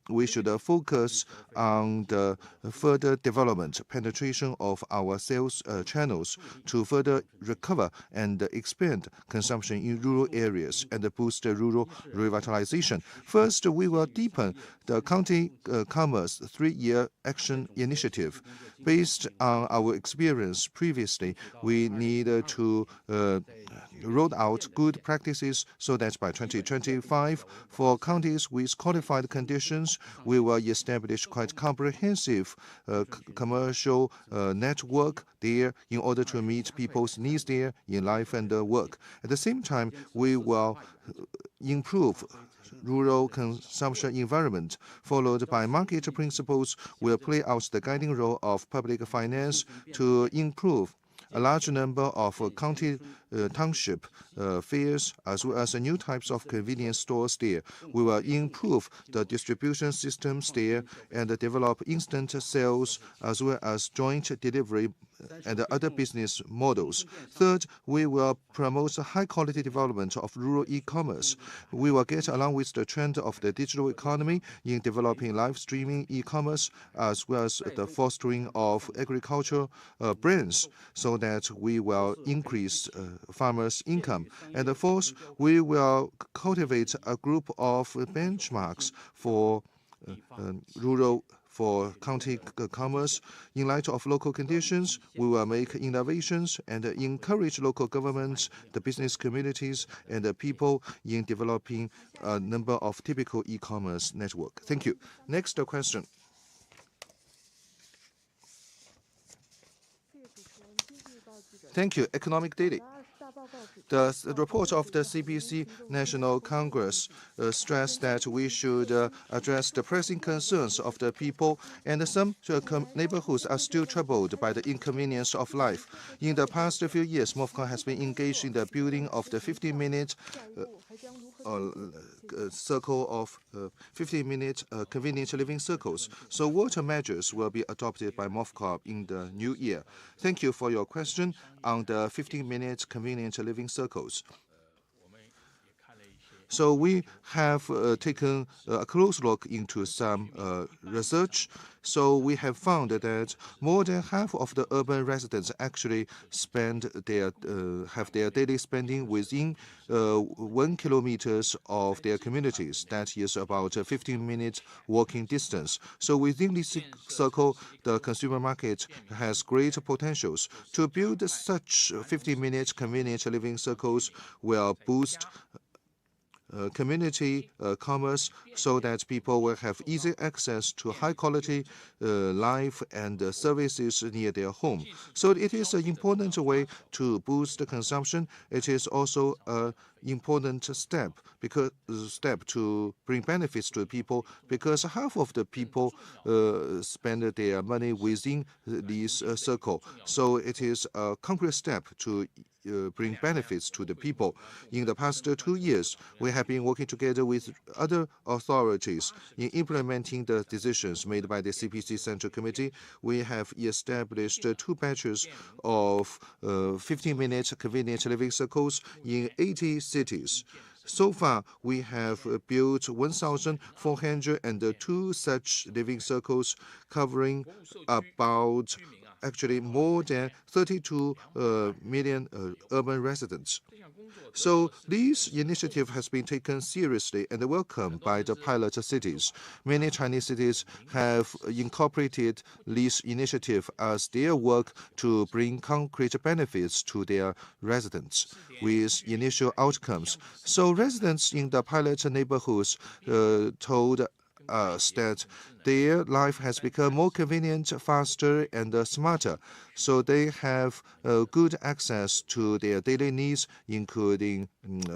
we should focus on the further development, penetration of our sales channels to further recover and expand consumption in rural areas and boost rural revitalization. First, we will deepen the county commerce 3-year action initiative. Based on our experience previously, we need to roll out good practices so that by 2025, for counties with qualified conditions, we will establish quite comprehensive commercial network there in order to meet people's needs there in life and work. At the same time, we will improve rural consumption environment, followed by market principles, will play out the guiding role of public finance to improve a large number of county township fairs, as well as new types of convenience stores there. We will improve the distribution systems there and develop instant sales, as well as joint delivery and other business models. Third, we will promote high-quality development of rural e-commerce. We will get along with the trend of the digital economy in developing live streaming e-commerce, as well as the fostering of agricultural brands, so that we will increase farmers' income. And fourth, we will cultivate a group of benchmarks for rural for county commerce. In light of local conditions, we will make innovations and encourage local governments, the business communities, and the people in developing a number of typical e-commerce network. Thank you. Next question. Thank you. Economic Daily. The report of the CPC National Congress stressed that we should address the pressing concerns of the people, and some neighborhoods are still troubled by the inconvenience of life. In the past few years, MOFCOM has been engaged in the building of the 15-minute circle of 15-minute convenient living circles. So what measures will be adopted by MOFCOM in the new year? Thank you for your question on the 15-minute convenient living circles. So we have taken a close look into some research. So we have found that more than half of the urban residents actually have their daily spending within 1 kilometer of their communities. That is about a 15-minute walking distance. So within this circle, the consumer market has great potentials. To build such 15-minute convenient living circles will boost community commerce, so that people will have easy access to high-quality life and services near their home. So it is an important way to boost the consumption. It is also an important step to bring benefits to people, because half of the people spend their money within this circle. So it is a concrete step to bring benefits to the people. In the past 2 years, we have been working together with other authorities in implementing the decisions made by the CPC Central Committee. We have established 2 batches of 15-minute convenient living circles in 80 cities. So far, we have built 1,402 such living circles, covering about actually more than 32 million urban residents. So this initiative has been taken seriously and welcomed by the pilot cities. Many Chinese cities have incorporated this initiative as their work to bring concrete benefits to their residents with initial outcomes. So residents in the pilot neighborhoods told us that their life has become more convenient, faster, and smarter. So they have good access to their daily needs, including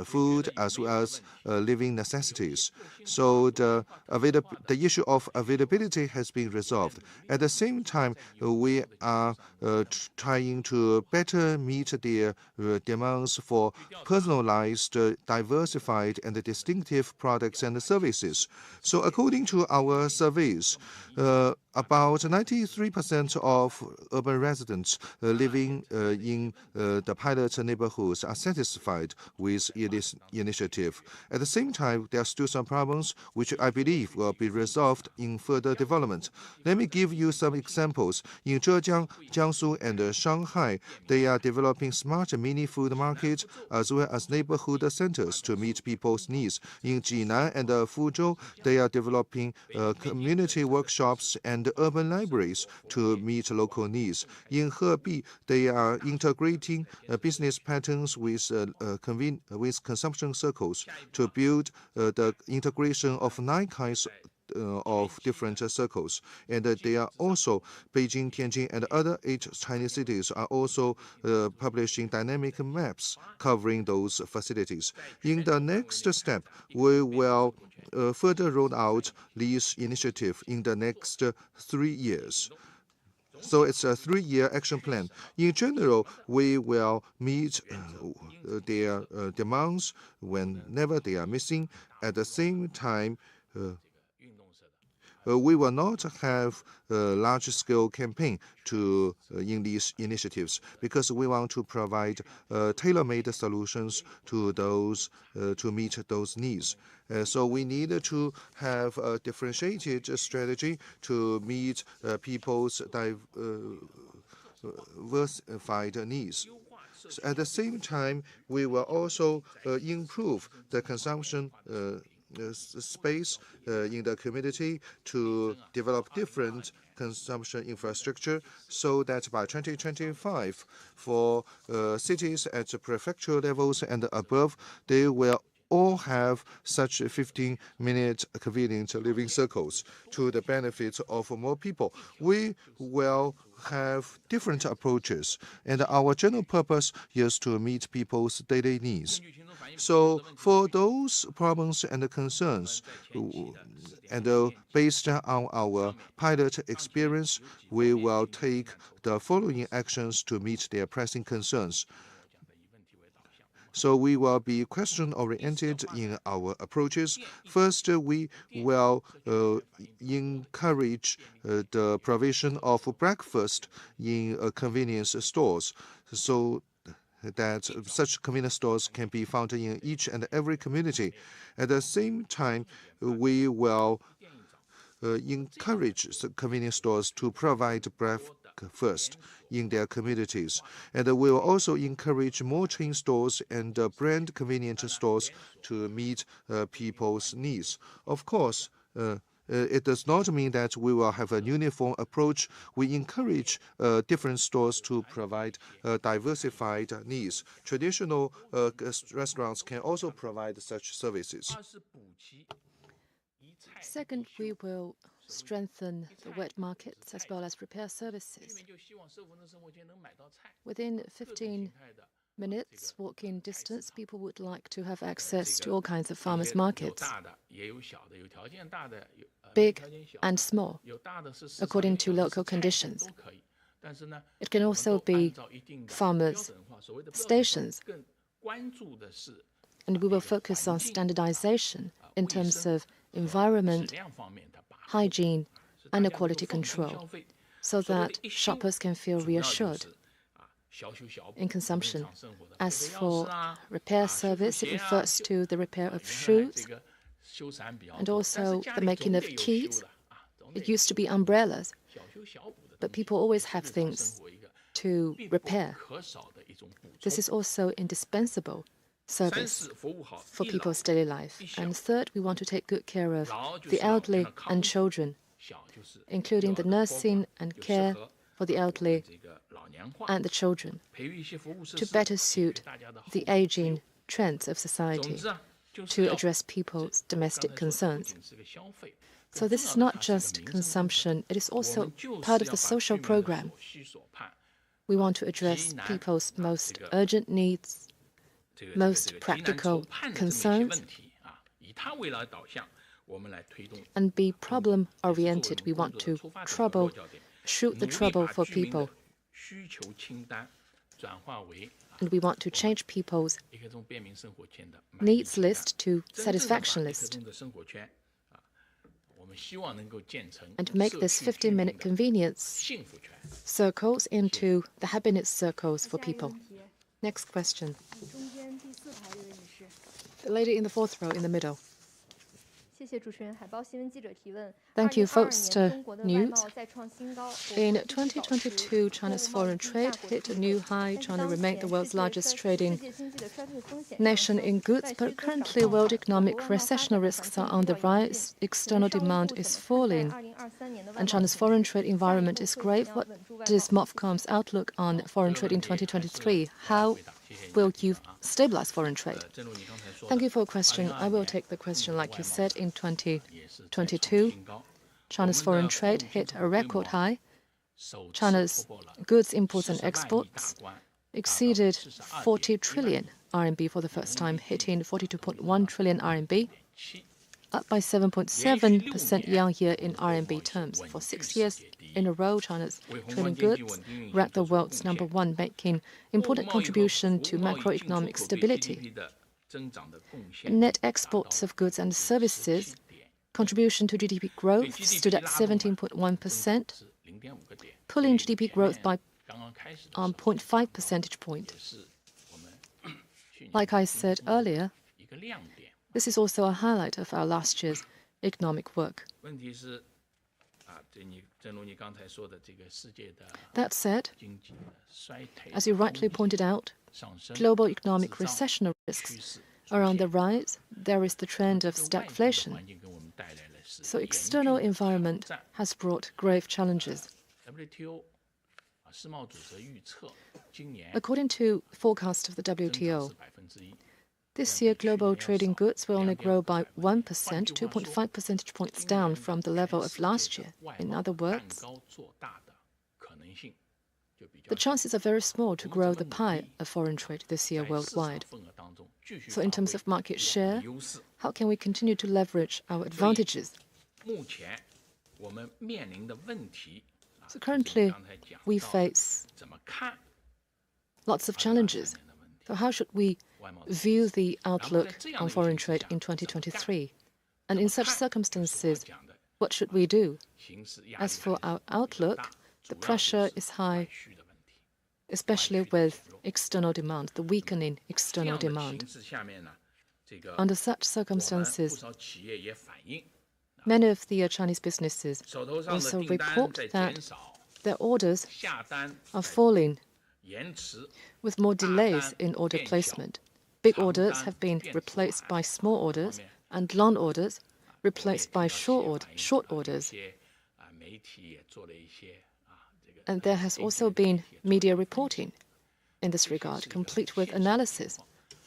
food as well as living necessities. So the issue of availability has been resolved. At the same time, we are trying to better meet their demands for personalized, diversified, and distinctive products and services. So according to our surveys, about 93% of urban residents living in the pilot neighborhoods are satisfied with this initiative. At the same time, there are still some problems which I believe will be resolved in further development. Let me give you some examples. In Zhejiang, Jiangsu, and Shanghai, they are developing smart mini food markets as well as neighborhood centers to meet people's needs. In Jinan and Fuzhou, they are developing community workshops and urban libraries to meet local needs. In Hebei, they are integrating business patterns with consumption circles to build the integration of 9 kinds of different circles. And they are also, Beijing, Tianjin, and other 8 Chinese cities are also publishing dynamic maps covering those facilities. In the next step, we will further roll out this initiative in the next 3 years. So it's a 3-year action plan. In general, we will meet their demands whenever they are missing. At the same time, we will not have a large-scale campaign in these initiatives because we want to provide tailor-made solutions to those to meet those needs. So we need to have a differentiated strategy to meet people's diversified needs. At the same time, we will also improve the consumption space in the community to develop different consumption infrastructure so that by 2025, for cities at prefectural levels and above, they will all have such 15-minute convenient living circles to the benefit of more people. We will have different approaches, and our general purpose is to meet people's daily needs. So for those problems and concerns, and based on our pilot experience, we will take the following actions to meet their pressing concerns. So we will be question-oriented in our approaches. First, we will encourage the provision of breakfast in convenience stores so that such convenience stores can be found in each and every community. At the same time, we will encourage convenience stores to provide breakfast in their communities. And we will also encourage more chain stores and brand convenience stores to meet people's needs. Of course, it does not mean that we will have a uniform approach. We encourage different stores to provide diversified needs. Traditional restaurants can also provide such services. Second, we will strengthen the wet markets as well as repair services. Within 15 minutes walking distance, people would like to have access to all kinds of farmers' markets, big and small, according to local conditions. It can also be farmers' stations. And we will focus on standardization in terms of environment, hygiene, and quality control, so that shoppers can feel reassured in consumption. As for repair service, it refers to the repair of shoes and also the making of keys. It used to be umbrellas, but people always have things to repair. This is also indispensable service for people's daily life. And third, we want to take good care of the elderly and children, including the nursing and care for the elderly and the children, to better suit the aging trends of society, to address people's domestic concerns. So this is not just consumption, it is also part of the social program. We want to address people's most urgent needs, most practical concerns, and be problem-oriented. We want to shoot the trouble for people. And we want to change people's needs list to satisfaction list and make this 15-minute convenience circles into the happiness circles for people. Next question. The lady in the fourth row in the middle. Thank you. First news. In 2022, China's foreign trade hit a new high. China remained the world's largest trading nation in goods, but currently world economic recession risks are on the rise. External demand is falling, and China's foreign trade environment is grave. What is MOFCOM's outlook on foreign trade in 2023? How will you stabilize foreign trade? Thank you for your question. I will take the question. Like you said, in 2022, China's foreign trade hit a record high. China's goods imports and exports exceeded 40 trillion RMB for the first time, hitting 42.1 trillion RMB, up by 7.7% year-on-year in RMB terms. For 6 years in a row, China's trading goods ranked the world's #1, making important contribution to macroeconomic stability. Net exports of goods and services Contribution to GDP growth stood at 17.1%, pulling GDP growth by 0.5 percentage point. Like I said earlier, this is also a highlight of our last year's economic work. That said, as you rightly pointed out, global economic recession risks are on the rise. There is the trend of stagflation. So external environment has brought grave challenges. According to forecast of the WTO, this year global trading goods will only grow by 1%, 2.5 percentage points down from the level of last year. In other words, the chances are very small to grow the pie of foreign trade this year worldwide. So in terms of market share, how can we continue to leverage our advantages? So currently, we face lots of challenges. So how should we view the outlook on foreign trade in 2023? And in such circumstances, what should we do? As for our outlook, the pressure is high, especially with external demand, the weakening external demand. Under such circumstances, many of the Chinese businesses also report that their orders are falling with more delays in order placement. Big orders have been replaced by small orders, and long orders replaced by short orders. And there has also been media reporting in this regard, complete with analysis.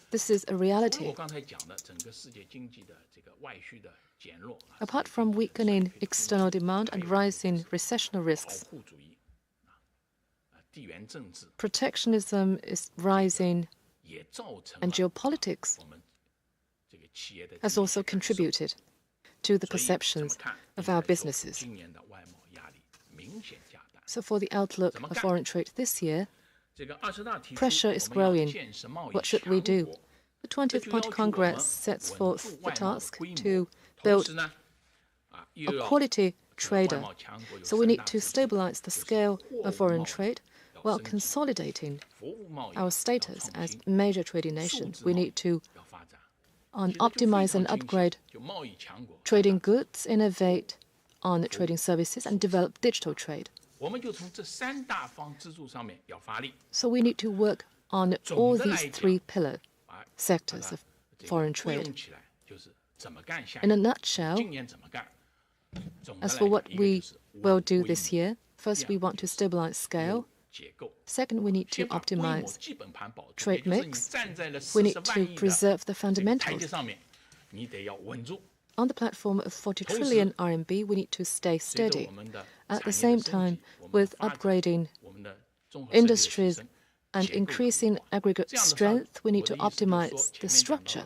This is a reality. Apart from weakening external demand and rising recessional risks, protectionism is rising, and geopolitics has also contributed to the perceptions of our businesses. So for the outlook of foreign trade this year, pressure is growing. What should we do? The 20th Party Congress sets forth the task to build a quality trader. So we need to stabilize the scale of foreign trade while consolidating our status as major trading nation. We need to optimize and upgrade trading goods, innovate on trading services, and develop digital trade. So we need to work on all these three pillar sectors of foreign trade. In a nutshell, as for what we will do this year, first we want to stabilize scale. Second, we need to optimize trade mix. We need to preserve the fundamentals. On the platform of 40 trillion RMB, we need to stay steady. At the same time, with upgrading industries and increasing aggregate strength, we need to optimize the structure.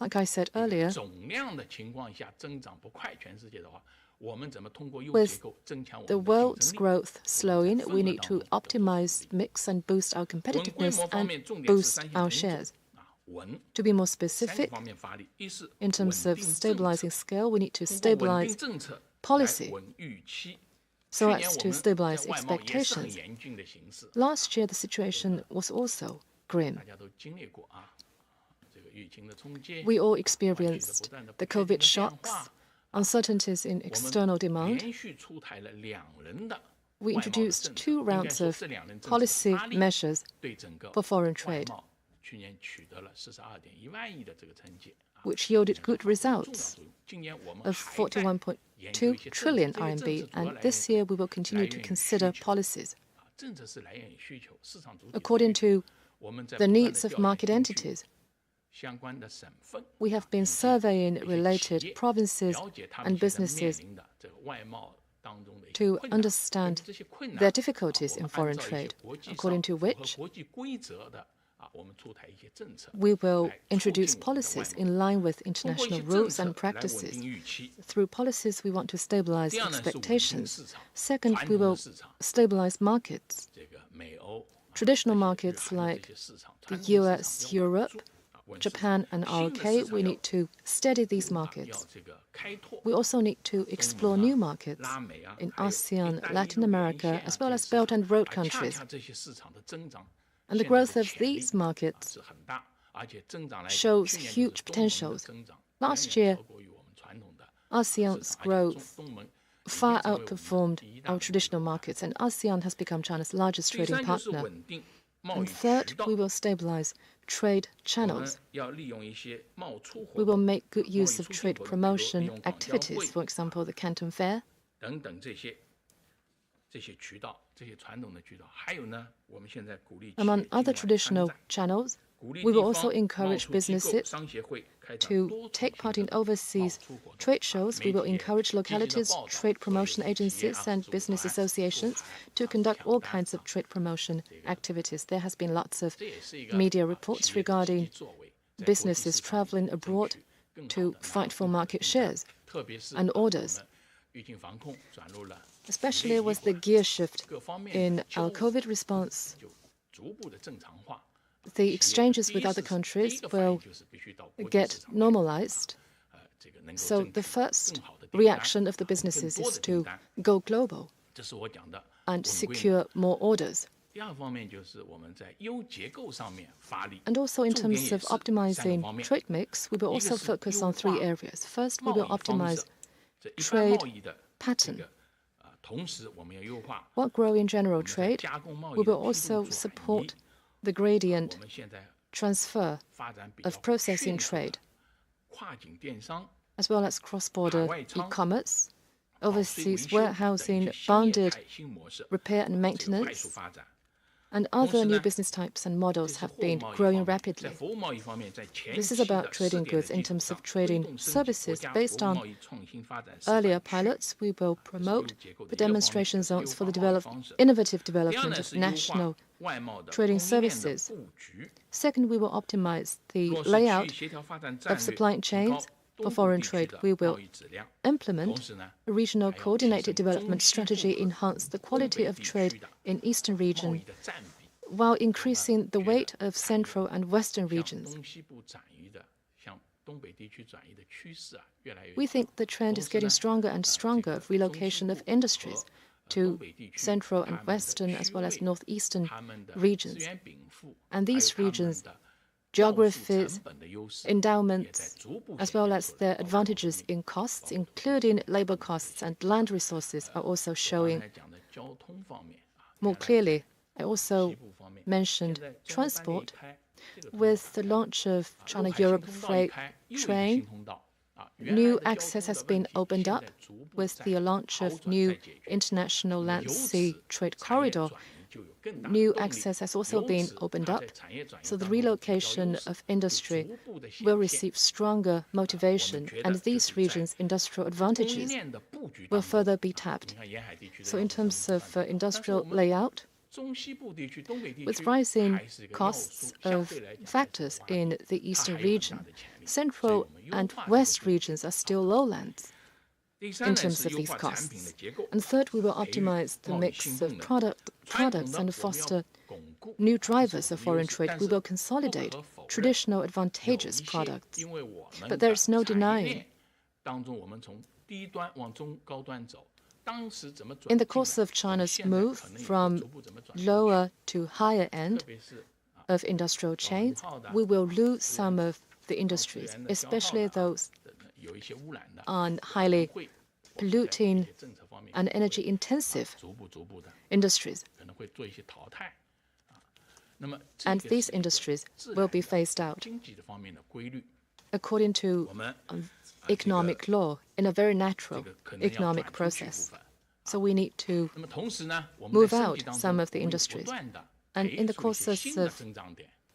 Like I said earlier, with the world's growth slowing, we need to optimize mix and boost our competitiveness and boost our shares. To be more specific, in terms of stabilizing scale, we need to stabilize policy so as to stabilize expectations. Last year, the situation was also grim. We all experienced the COVID shocks, uncertainties in external demand. We introduced 2 rounds of policy measures for foreign trade, which yielded good results of 41.2 trillion RMB, and this year we will continue to consider policies according to the needs of market entities. We have been surveying related provinces and businesses to understand their difficulties in foreign trade, according to which we will introduce policies in line with international rules and practices. Through policies, we want to stabilize expectations. Second, we will stabilize markets. Traditional markets like the US, Europe, Japan and ROK, we need to steady these markets. We also need to explore new markets in ASEAN, Latin America, as well as Belt and Road countries. And the growth of these markets shows huge potentials. Last year, ASEAN's growth far outperformed our traditional markets, and ASEAN has become China's largest trading partner. And third, we will stabilize trade channels. We will make good use of trade promotion activities, for example, the Canton Fair. Among other traditional channels, we will also encourage businesses to take part in overseas trade shows. We will encourage localities, trade promotion agencies, and business associations to conduct all kinds of trade promotion activities. There has been lots of media reports regarding businesses traveling abroad to fight for market shares and orders, especially with the gear shift in our COVID response. The exchanges with other countries will get normalized. So the first reaction of the businesses is to go global and secure more orders. And also in terms of optimizing trade mix, we will also focus on 3 areas. First, we will optimize trade pattern. While growing general trade, we will also support the gradient transfer of processing trade, as well as cross-border e-commerce, overseas warehousing, bonded repair and maintenance, and other new business types and models have been growing rapidly. This is about trading goods. In terms of trading services, based on earlier pilots, we will promote the demonstration zones for the innovative development of national trading services. Second, we will optimize the layout of supply chains for foreign trade. We will implement a regional coordinated development strategy, enhance the quality of trade in Eastern region, while increasing the weight of Central and Western regions. We think the trend is getting stronger and stronger of relocation of industries to Central and Western as well as Northeastern regions. And these regions' geographies, endowments, as well as their advantages in costs, including labor costs and land resources, are also showing more clearly. I also mentioned transport. With the launch of China-Europe freight train, new access has been opened up. With the launch of new international land-sea trade corridor, new access has also been opened up. So the relocation of industry will receive stronger motivation, and these regions' industrial advantages will further be tapped. So in terms of industrial layout, with rising costs of factors in the eastern region, Central and West regions are still lowlands in terms of these costs. And third, we will optimize the mix of products and foster new drivers of foreign trade. We will consolidate traditional advantageous products. But there's no denying, in the course of China's move from lower to higher end of industrial chains, we will lose some of the industries, especially those on highly polluting and energy-intensive industries. And these industries will be phased out according to economic law in a very natural economic process. So we need to move out some of the industries. And in the course of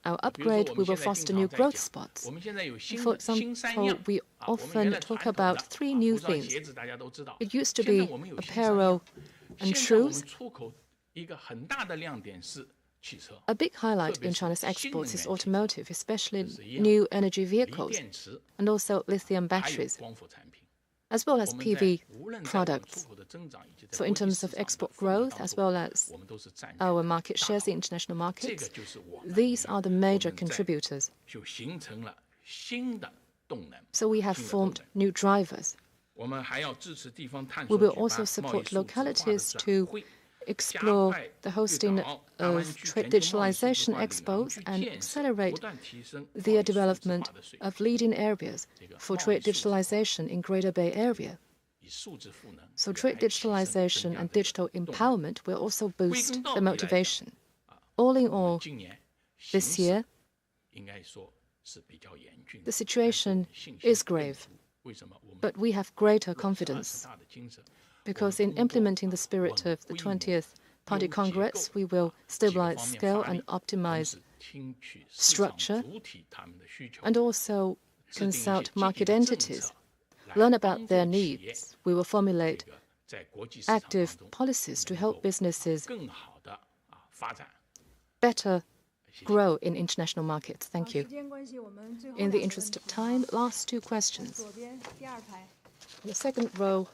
our upgrade, we will foster new growth spots. For example, we often talk about 3 new things. It used to be apparel and shoes. A big highlight in China's exports is automotive, especially new energy vehicles and also lithium batteries. as well as PV products. So in terms of export growth, as well as our market shares in international markets, these are the major contributors. So we have formed new drivers. We will also support localities to explore the hosting of trade digitalization expos and accelerate the development of leading areas for trade digitalization in Greater Bay Area. So trade digitalization and digital empowerment will also boost the motivation. All in all, this year, the situation is grave, but we have greater confidence because in implementing the spirit of the 20th Party Congress, we will stabilize scale and optimize structure, and also consult market entities, learn about their needs. We will formulate active policies to help businesses better grow in international markets. Thank you. In the interest of time, last two questions. The second row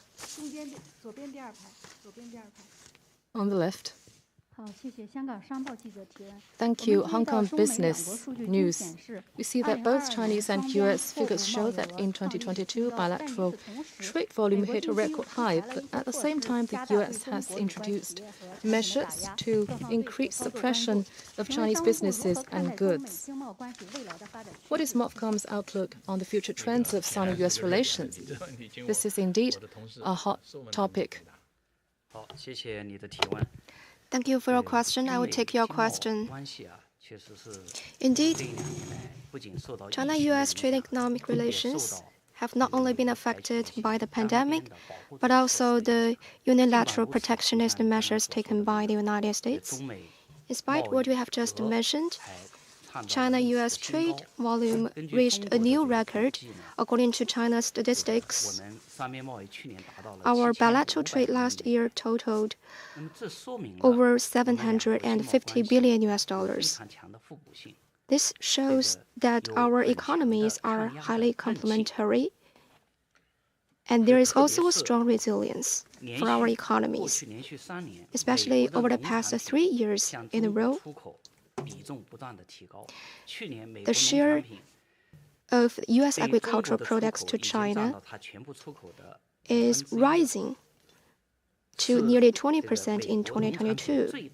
on the left. Thank you. Hong Kong Business News. We see that both Chinese and U.S. figures show that in 2022, bilateral trade volume hit a record high, but at the same time, the U.S. has introduced measures to increase the pressure of Chinese businesses and goods. What is MOFCOM's outlook on the future trends of Sino-U.S. relations? This is indeed a hot topic. Thank you for your question. I will take your question. Indeed, China-U.S. trade economic relations have not only been affected by the pandemic, but also the unilateral protectionist measures taken by the United States. Despite what we have just mentioned, China-U.S. trade volume reached a new record. According to China's statistics, our bilateral trade last year totaled over $750 billion. This shows that our economies are highly complementary, and there is also a strong resilience for our economies, especially over the past 3 years in a row. The share of U.S. agricultural products to China is rising to nearly 20% in 2022.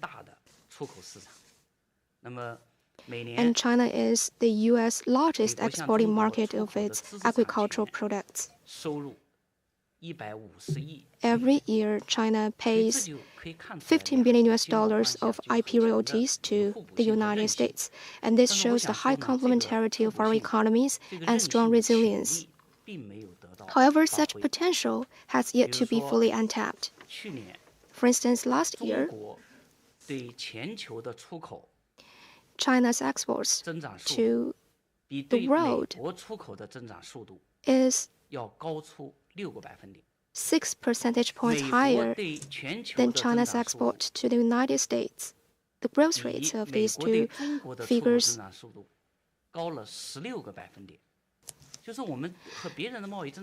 And China is the U.S. largest exporting market of its agricultural products. Every year, China pays $15 billion of IP royalties to the United States, and this shows the high complementarity of our economies and strong resilience. However, such potential has yet to be fully untapped. For instance, last year, China's exports to the world is 6 percentage points higher than China's export to the United States. The growth rates of these two figures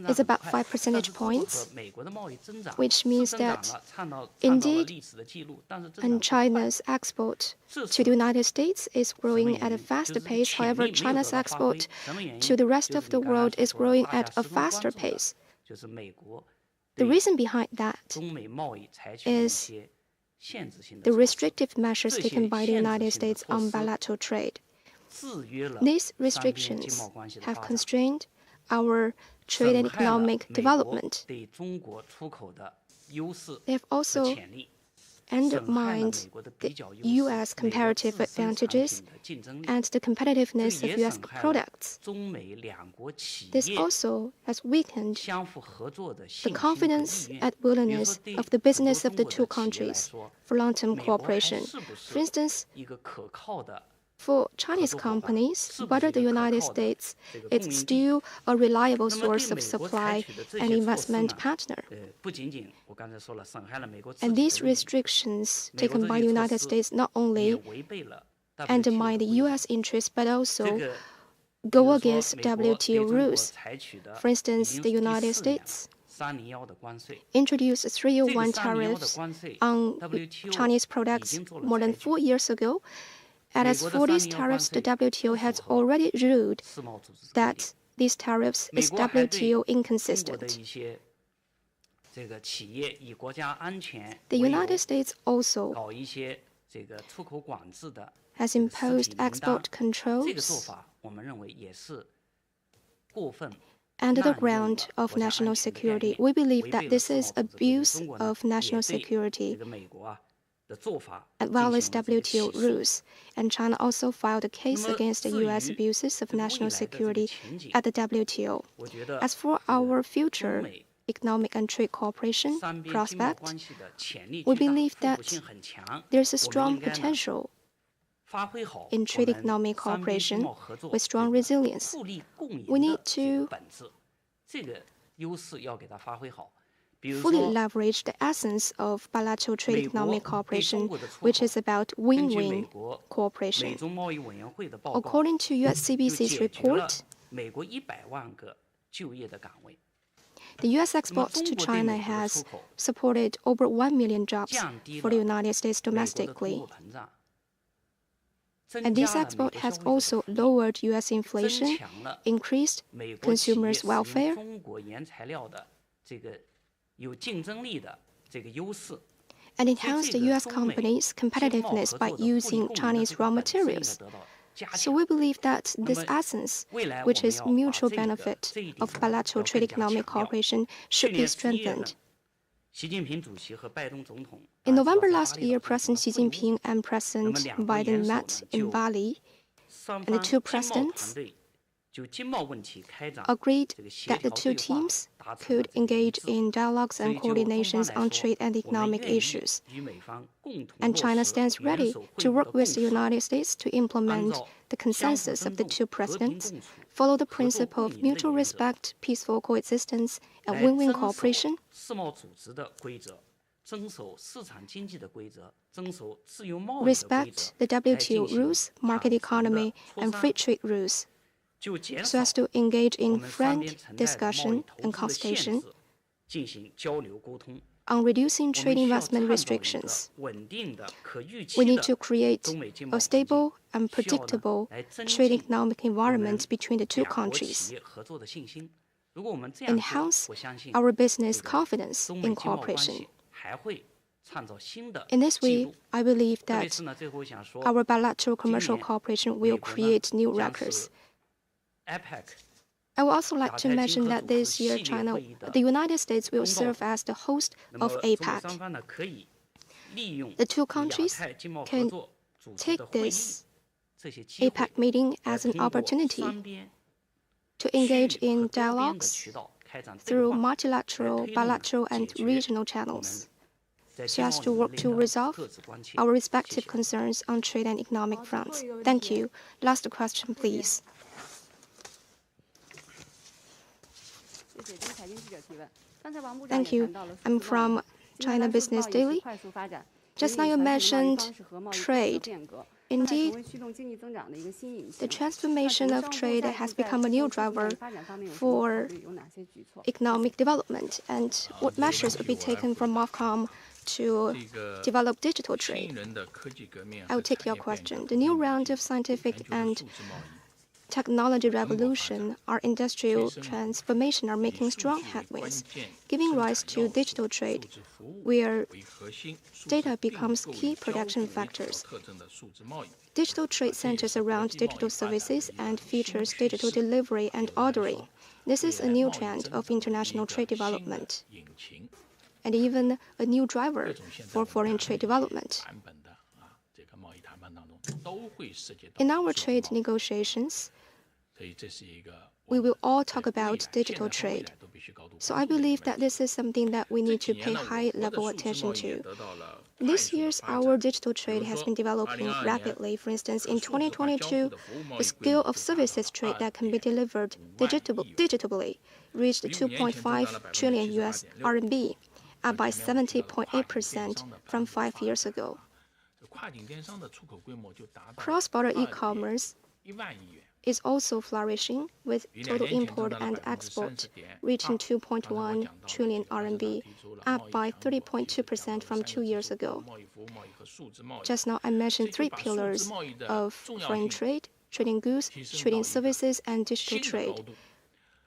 is about 5 percentage points, which means that indeed, and China's export to the United States is growing at a faster pace. However, China's export to the rest of the world is growing at a faster pace. The reason behind that is the restrictive measures taken by the United States on bilateral trade. These restrictions have constrained our trade and economic development. They have also undermined the U.S. comparative advantages and the competitiveness of U.S. products. This also has weakened the confidence and willingness of the business of the two countries for long-term cooperation. For instance, for Chinese companies, whether the United States is still a reliable source of supply and investment partner. And these restrictions taken by the United States not only undermine the U.S. interests, but also go against WTO rules. For instance, the United States introduced 301 tariffs on Chinese products more than 4 years ago. And as for these tariffs, the WTO has already ruled that these tariffs is WTO inconsistent. The United States also has imposed export controls under the ground of national security. We believe that this is abuse of national security and violates WTO rules. And China also filed a case against the U.S. abuses of national security at the WTO. As for our future economic and trade cooperation prospect, we believe that there's a strong potential in trade economic cooperation with strong resilience. We need to fully leverage the essence of bilateral trade economic cooperation, which is about win-win cooperation. According to US CBC's report, the U.S. exports to China has supported over 1 million jobs for the United States domestically. And this export has also lowered U.S. inflation, increased consumers' welfare, and enhanced the U.S. companies' competitiveness by using Chinese raw materials. So we believe that this essence, which is mutual benefit of bilateral trade economic cooperation, should be strengthened. In November last year, President Xi Jinping and President Biden met in Bali, and the two presidents agreed that the two teams could engage in dialogues and coordinations on trade and economic issues. And China stands ready to work with the United States to implement the consensus of the two presidents, follow the principle of mutual respect, peaceful coexistence, and win-win cooperation, respect the WTO rules, market economy, and free trade rules, so as to engage in frank discussion and consultation on reducing trade investment restrictions. We need to create a stable and predictable trade economic environment between the two countries, enhance our business confidence in cooperation. In this way, I believe that our bilateral commercial cooperation will create new records. I would also like to mention that this year, the United States will serve as the host of APEC. The two countries can take this APEC meeting as an opportunity to engage in dialogues through multilateral, bilateral, and regional channels, so as to work to resolve our respective concerns on trade and economic fronts. Thank you. Last question, please. Thank you. I'm from China Business Daily. Just now you mentioned trade. Indeed, the transformation of trade has become a new driver for economic development. And what measures would be taken from Ofcom to develop digital trade? I will take your question. The new round of scientific and technology revolution, our industrial transformation are making strong headwinds, giving rise to digital trade, where data becomes key production factors. Digital trade centers around digital services and features digital delivery and ordering. This is a new trend of international trade development, and even a new driver for foreign trade development. In our trade negotiations, we will all talk about digital trade. So I believe that this is something that we need to pay high-level attention to. This year, our digital trade has been developing rapidly. For instance, in 2022, the scale of services trade that can be delivered digitally reached 2.5 trillion US RMB, up by 70.8% from 5 years ago. Cross-border e-commerce is also flourishing, with total import and export reaching 2.1 trillion RMB, up by 30.2% from 2 years ago. Just now, I mentioned three pillars of foreign trade: trading goods, trading services, and digital trade.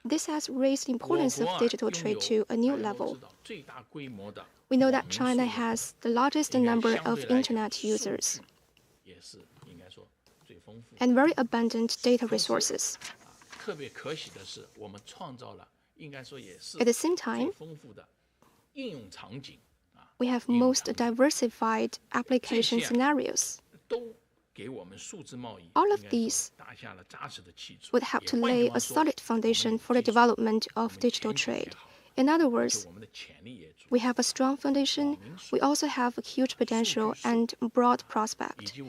This has raised the importance of digital trade to a new level. We know that China has the largest number of internet users and very abundant data resources. At the same time, we have most diversified application scenarios. All of these would help to lay a solid foundation for the development of digital trade. In other words, we have a strong foundation, we also have a huge potential and broad prospect.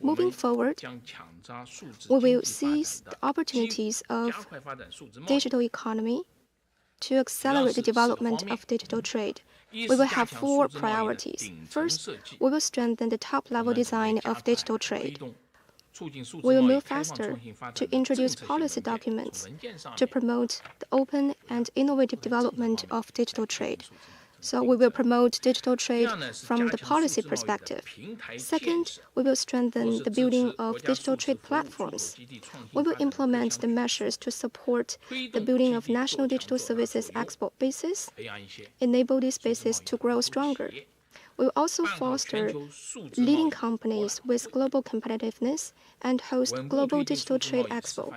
Moving forward, we will seize the opportunities of digital economy to accelerate the development of digital trade. We will have four priorities. First, we will strengthen the top-level design of digital trade. We will move faster to introduce policy documents to promote the open and innovative development of digital trade. So we will promote digital trade from the policy perspective. Second, we will strengthen the building of digital trade platforms. We will implement the measures to support the building of national digital services export bases, enable these bases to grow stronger. We will also foster leading companies with global competitiveness and host Global Digital Trade Expo.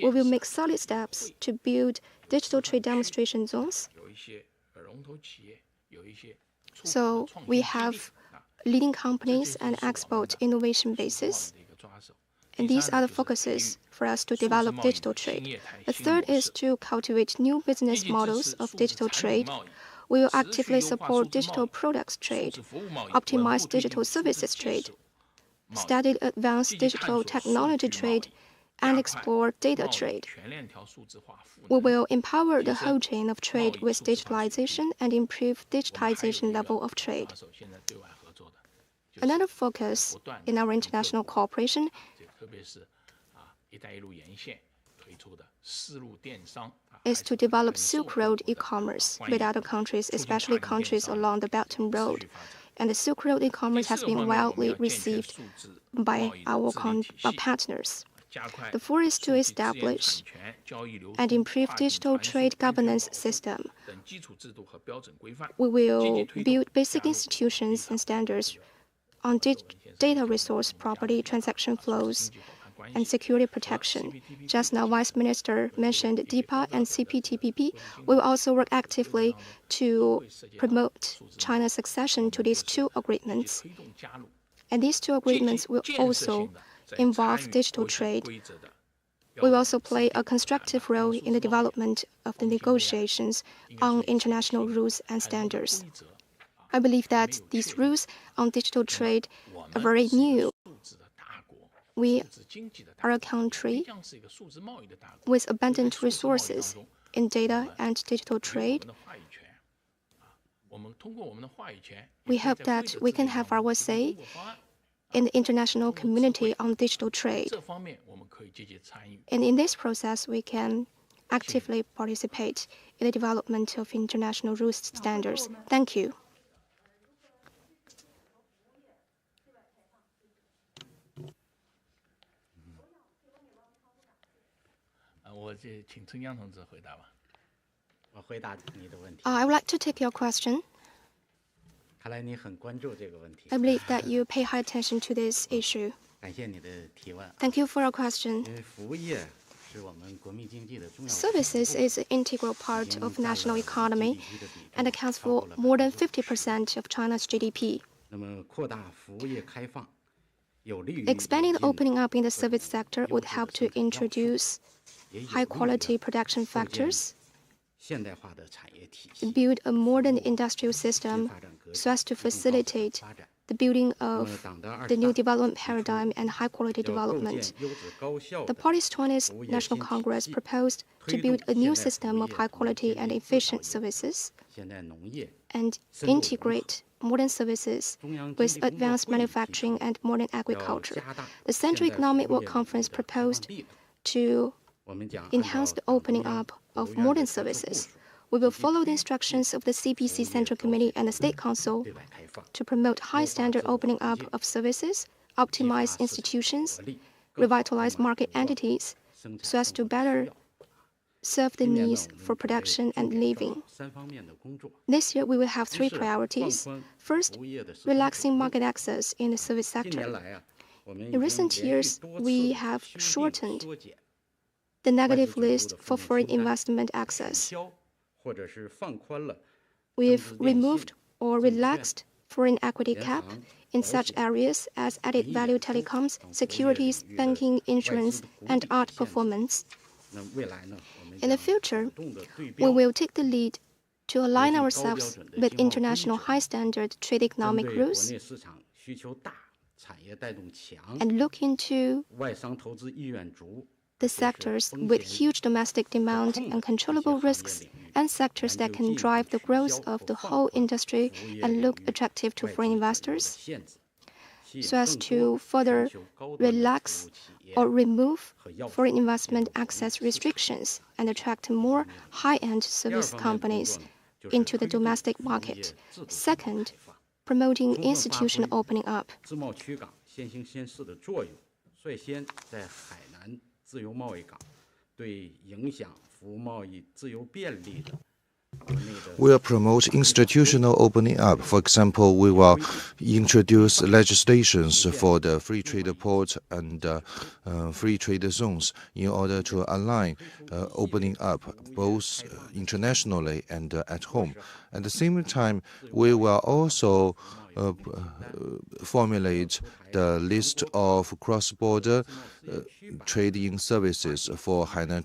We will make solid steps to build digital trade demonstration zones. So we have leading companies and export innovation bases. And these are the focuses for us to develop digital trade. The third is to cultivate new business models of digital trade. We will actively support digital products trade, optimize digital services trade, steadily advance digital technology trade, and explore data trade. We will empower the whole chain of trade with digitalization and improve digitization level of trade. Another focus in our international cooperation is to develop Silk Road e-commerce with other countries, especially countries along the Belt and Road. And the Silk Road e-commerce has been widely received by our partners. The fourth is to establish and improve digital trade governance system. We will build basic institutions and standards on data resource property, transaction flows, and security protection. Just now, Vice Minister mentioned DIPA and CPTPP. We will also work actively to promote China's accession to these two agreements. And these two agreements will also involve digital trade. We will also play a constructive role in the development of the negotiations on international rules and standards. I believe that these rules on digital trade are very new. We are a country with abundant resources in data and digital trade. We hope that we can have our say in the international community on digital trade. And in this process, we can actively participate in the development of international rules standards. Thank you. I would like to take your question. I believe that you pay high attention to this issue. Thank you for your question. Services is an integral part of national economy and accounts for more than 50% of China's GDP. Expanding the opening up in the service sector would help to introduce high-quality production factors, build a modern industrial system so as to facilitate the building of the new development paradigm and high-quality development. The party's 20th National Congress proposed to build a new system of high-quality and efficient services and integrate modern services with advanced manufacturing and modern agriculture. The Central Economic Work Conference proposed to enhance the opening up of modern services. We will follow the instructions of the CPC Central Committee and the State Council to promote high-standard opening up of services, optimize institutions, revitalize market entities, so as to better serve the needs for production and living. This year, we will have 3 priorities. First, relaxing market access in the service sector. In recent years, we have shortened the negative list for foreign investment access. We've removed or relaxed foreign equity cap in such areas as added value telecoms, securities, banking, insurance, and art performance. In the future, we will take the lead to align ourselves with international high-standard trade economic rules and look into the sectors with huge domestic demand and controllable risks, and sectors that can drive the growth of the whole industry and look attractive to foreign investors, so as to further relax or remove foreign investment access restrictions and attract more high-end service companies into the domestic market. Second, promoting institutional opening up. We will promote institutional opening up. For example, we will introduce legislations for the free trade ports and free trade zones in order to align opening up both internationally and at home. At the same time, we will also formulate the list of cross-border trading services for Hainan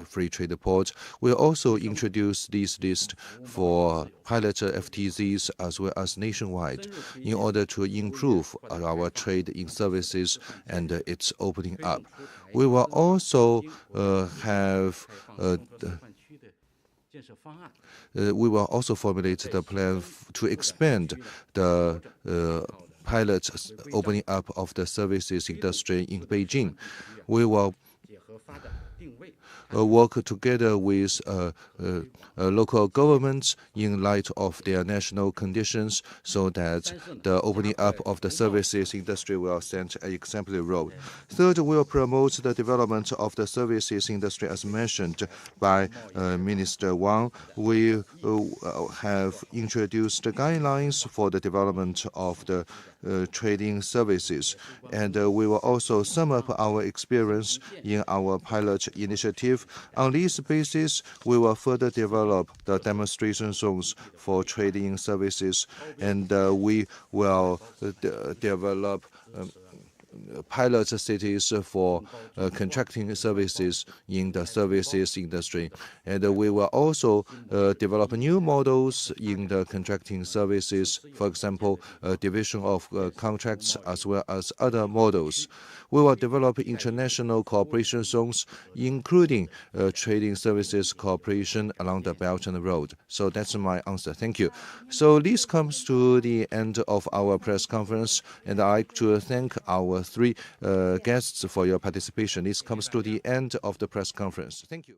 free trade ports. We'll also introduce this list for pilot FTZs as well as nationwide in order to improve our trade in services and its opening up. We will also formulate the plan to expand the pilot opening up of the services industry in Beijing. We will work together with local governments in light of their national conditions so that the opening up of the services industry will send an exemplary role. Third, we will promote the development of the services industry as mentioned by Minister Wang. We have introduced guidelines for the development of the trading services, and we will also sum up our experience in our pilot initiative. On this basis, we will further develop the demonstration zones for trading services, and we will develop pilot cities for contracting services in the services industry. And we will also develop new models in the contracting services, for example, division of contracts as well as other models. We will develop international cooperation zones, including trading services cooperation along the Belt and Road. So that's my answer. Thank you. So this comes to the end of our press conference, and I'd like to thank our 3 guests for your participation. This comes to the end of the press conference. Thank you.